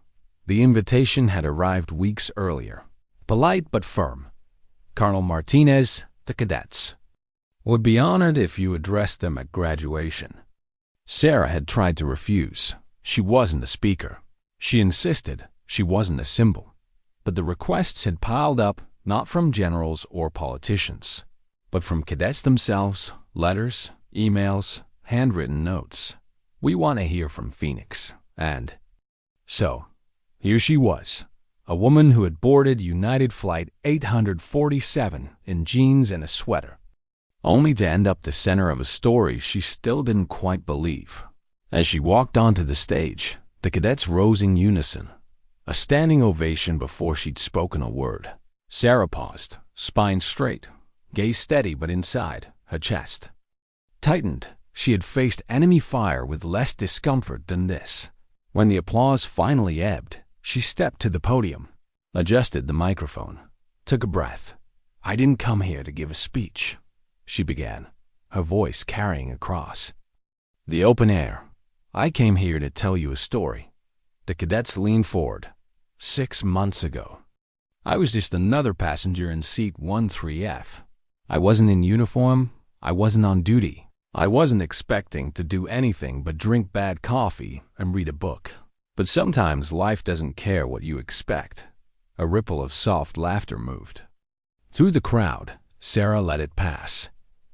The invitation had arrived weeks earlier. Polite but firm. Colonel Martinez, the cadets would be honored if you addressed them at graduation. Sarah had tried to refuse. She wasn't a speaker. She insisted she wasn't a symbol. But the requests had piled up, not from generals or politicians, but from cadets themselves, letters, emails, handwritten notes. "We want to hear from Phoenix." And so, here she was, a woman who had boarded United Flight 847 in jeans and a sweater, only to end up the center of a story she still didn't quite believe. As she walked onto the stage, the cadets rose in unison, a standing ovation before she'd spoken a word. Sarah paused, spine straight, gaze steady, but inside, her chest tightened. She had faced enemy fire with less discomfort than this. When the applause finally ebbed, she stepped to the podium, adjusted the microphone, took a breath. "I didn't come here to give a speech," she began, her voice carrying across the open air. "I came here to tell you a story." The cadets leaned forward. 6 months ago, I was just another passenger in seat 13F. I wasn't in uniform. I wasn't on duty. I wasn't expecting to do anything but drink bad coffee and read a book. But sometimes life doesn't care what you expect. A ripple of soft laughter moved through the crowd. Sarah let it pass.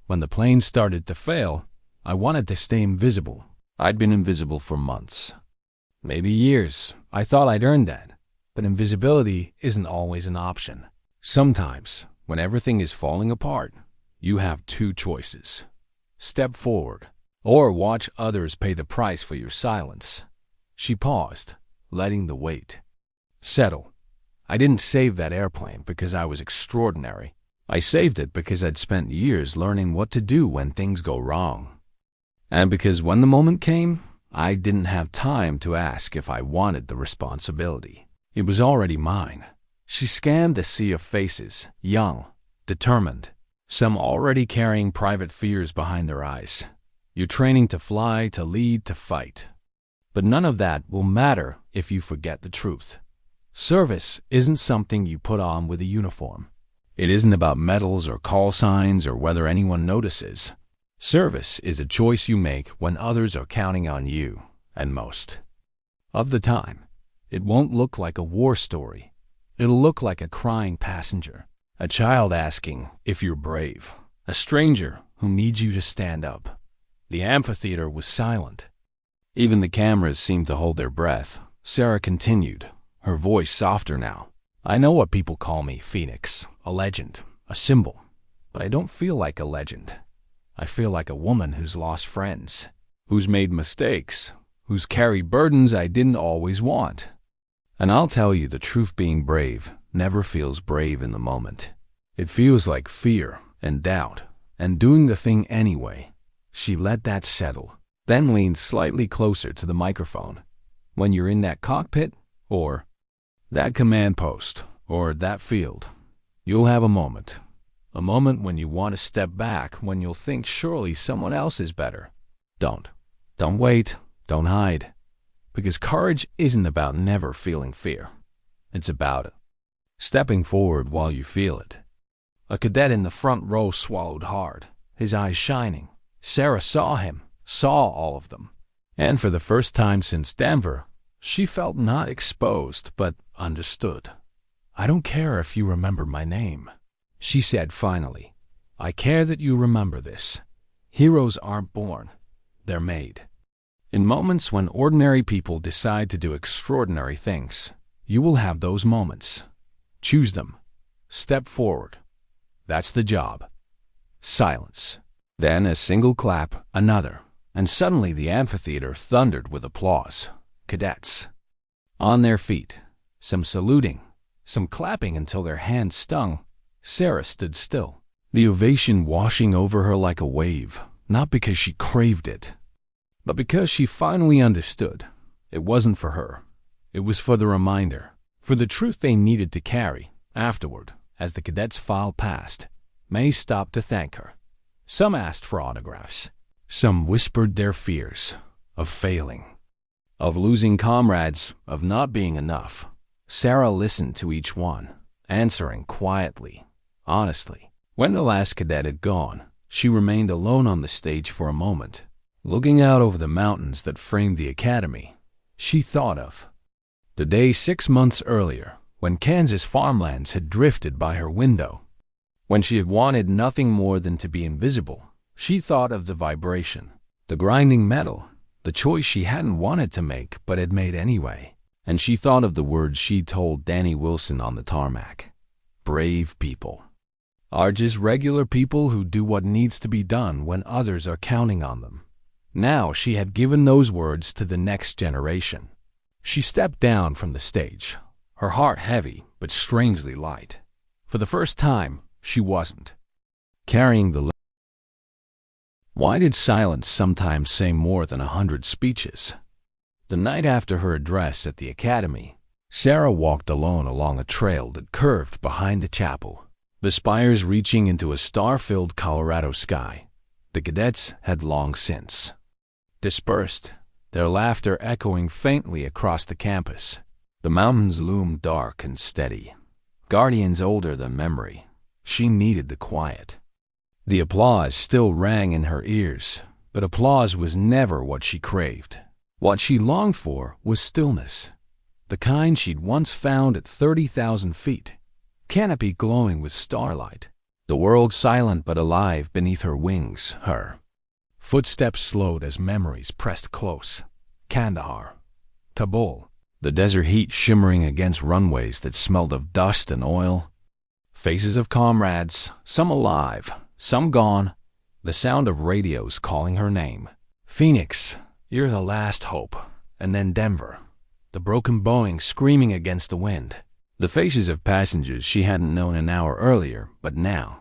When the plane started to fail, I wanted to stay invisible. I'd been invisible for months. Maybe years. I thought I'd earned that. But invisibility isn't always an option. Sometimes, when everything is falling apart, you have two choices. Step forward, or watch others pay the price for your silence. She paused, letting the weight settle. I didn't save that airplane because I was extraordinary. I saved it because I'd spent years learning what to do when things go wrong. And because when the moment came, I didn't have time to ask if I wanted the responsibility. It was already mine. She scanned the sea of faces, young, determined, some already carrying private fears behind their eyes. You're training to fly, to lead, to fight. But none of that will matter if you forget the truth. Service isn't something you put on with a uniform. It isn't about medals or call signs or whether anyone notices. Service is a choice you make when others are counting on you, and most of the time, it won't look like a war story. It'll look like a crying passenger, a child asking if you're brave, a stranger who needs you to stand up. The amphitheater was silent. Even the cameras seemed to hold their breath. Sarah continued, her voice softer now. I know what people call me, Phoenix, a legend, a symbol, but I don't feel like a legend. I feel like a woman who's lost friends, who's made mistakes, who's carried burdens I didn't always want. And I'll tell you the truth, being brave never feels brave in the moment. It feels like fear and doubt and doing the thing anyway. She let that settle, then leaned slightly closer to the microphone. When you're in that cockpit, or that command post, or that field, you'll have a moment when you want to step back, when you'll think surely someone else is better. Don't wait, don't hide, because courage isn't about never feeling fear. It's about stepping forward while you feel it. A cadet in the front row swallowed hard, his eyes shining. Sarah saw him, saw all of them. And for the first time since Denver, she felt not exposed, but understood. I don't care if you remember my name, she said finally. I care that you remember this. Heroes aren't born, they're made. In moments when ordinary people decide to do extraordinary things, you will have those moments. Choose them. Step forward. That's the job. Silence. Then a single clap, another, and suddenly the amphitheater thundered with applause. Cadets on their feet, some saluting, some clapping until their hands stung. Sarah stood still, the ovation washing over her like a wave, not because she craved it, but because she finally understood. It wasn't for her. It was for the reminder, for the truth they needed to carry. Afterward, as the cadets filed past, May stopped to thank her. Some asked for autographs. Some whispered their fears of failing, of losing comrades, of not being enough. Sarah listened to each one, answering quietly, honestly. When the last cadet had gone, she remained alone on the stage for a moment, looking out over the mountains that framed the academy. She thought of the day 6 months earlier, when Kansas farmlands had drifted by her window, when she had wanted nothing more than to be invisible. She thought of the vibration, the grinding metal, the choice she hadn't wanted to make but had made anyway. And she thought of the words she told Danny Wilson on the tarmac. Brave people are just regular people who do what needs to be done when others are counting on them. Now she had given those words to the next generation. She stepped down from the stage, her heart heavy but strangely light. For the first time, she wasn't carrying the load. Why did silence sometimes say more than 100 speeches? The night after her address at the academy, Sarah walked alone along a trail that curved behind the chapel, the spires reaching into a star-filled Colorado sky. The cadets had long since dispersed, their laughter echoing faintly across the campus. The mountains loomed dark and steady, guardians older than memory. She needed the quiet. The applause still rang in her ears, but applause was never what she craved. What she longed for was stillness, the kind she'd once found at 30,000 feet, canopy glowing with starlight. The world silent but alive beneath her wings, her footsteps slowed as memories pressed close. Kandahar, Kabul, the desert heat shimmering against runways that smelled of dust and oil. Faces of comrades, some alive, some gone. The sound of radios calling her name. Phoenix, you're the last hope. And then Denver, the broken Boeing screaming against the wind. The faces of passengers she hadn't known an hour earlier, but now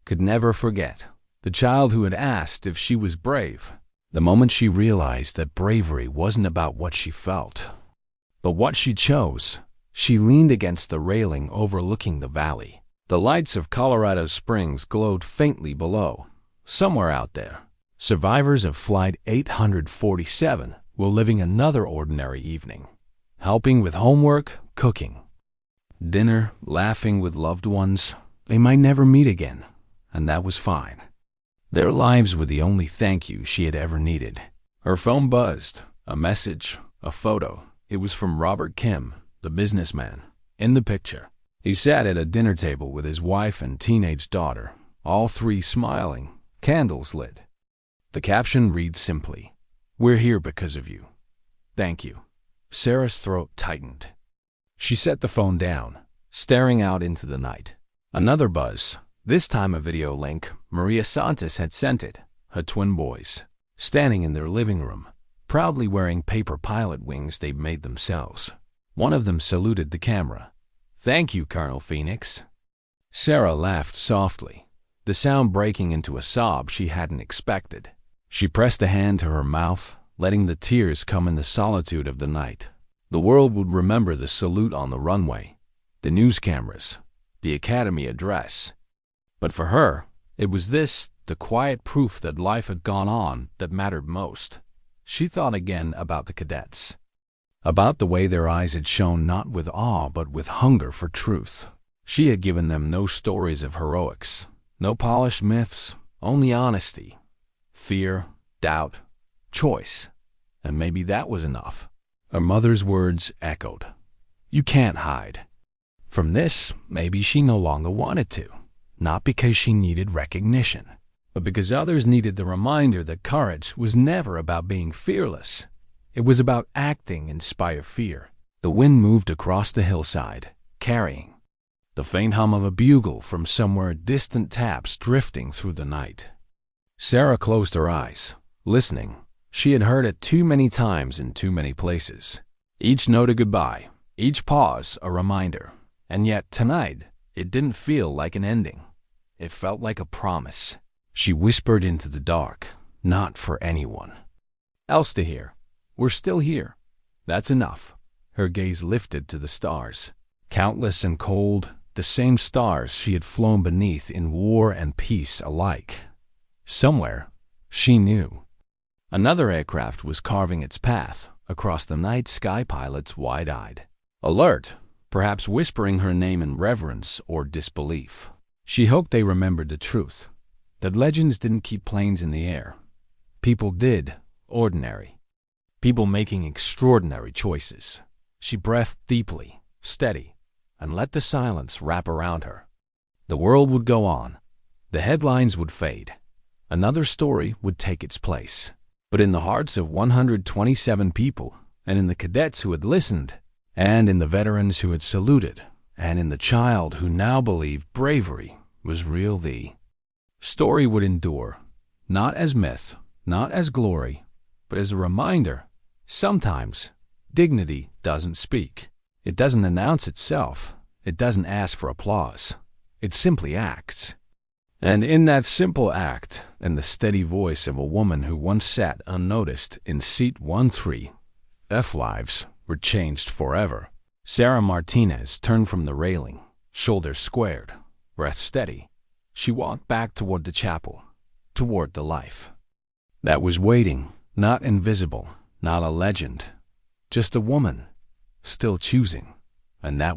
could never forget. The child who had asked if she was brave. The moment she realized that bravery wasn't about what she felt, but what she chose, she leaned against the railing overlooking the valley. The lights of Colorado Springs glowed faintly below. Somewhere out there, survivors of Flight 847 were living another ordinary evening, helping with homework, cooking, dinner, laughing with loved ones. They might never meet again, and that was fine. Their lives were the only thank you she had ever needed. Her phone buzzed. A message, a photo. It was from Robert Kim, the businessman, in the picture. He sat at a dinner table with his wife and teenage daughter, all three smiling, candles lit. The caption read simply, "We're here because of you. Thank you." Sarah's throat tightened. She set the phone down, staring out into the night. Another buzz. This time a video link. Maria Santos had sent it. Her twin boys, standing in their living room, proudly wearing paper pilot wings they'd made themselves. One of them saluted the camera. "Thank you, Colonel Phoenix." Sarah laughed softly, the sound breaking into a sob she hadn't expected. She pressed a hand to her mouth, letting the tears come in the solitude of the night. The world would remember the salute on the runway, the news cameras, the Academy address. But for her, it was this, the quiet proof that life had gone on, that mattered most. She thought again about the cadets, about the way their eyes had shone not with awe but with hunger for truth. She had given them no stories of heroics, no polished myths, only honesty, fear, doubt, choice, and maybe that was enough. Her mother's words echoed. You can't hide. From this, maybe she no longer wanted to. Not because she needed recognition, but because others needed the reminder that courage was never about being fearless. It was about acting in spite of fear. The wind moved across the hillside, carrying the faint hum of a bugle from somewhere, distant taps drifting through the night. Sarah closed her eyes, listening. She had heard it too many times in too many places. Each note a goodbye, each pause a reminder. And yet tonight, it didn't feel like an ending. It felt like a promise. She whispered into the dark, not for anyone else to hear. We're still here. That's enough. Her gaze lifted to the stars. Countless and cold, the same stars she had flown beneath in war and peace alike. Somewhere, she knew, another aircraft was carving its path across the night sky, pilots wide-eyed, alert, perhaps whispering her name in reverence or disbelief. She hoped they remembered the truth, that legends didn't keep planes in the air. People did, ordinary. People making extraordinary choices. She breathed deeply, steady, and let the silence wrap around her. The world would go on. The headlines would fade. Another story would take its place. But in the hearts of 127 people, and in the cadets who had listened, and in the veterans who had saluted, and in the child who now believed bravery was real, the story would endure, not as myth, not as glory, but as a reminder. Sometimes dignity doesn't speak. It doesn't announce itself. It doesn't ask for applause. It simply acts. And in that simple act, and the steady voice of a woman who once sat unnoticed in seat 13, F lives were changed forever. Sarah Martinez turned from the railing, shoulders squared, breath steady. She walked back toward the chapel, toward the life that was waiting, not invisible, not a legend, just a woman, still choosing, and that was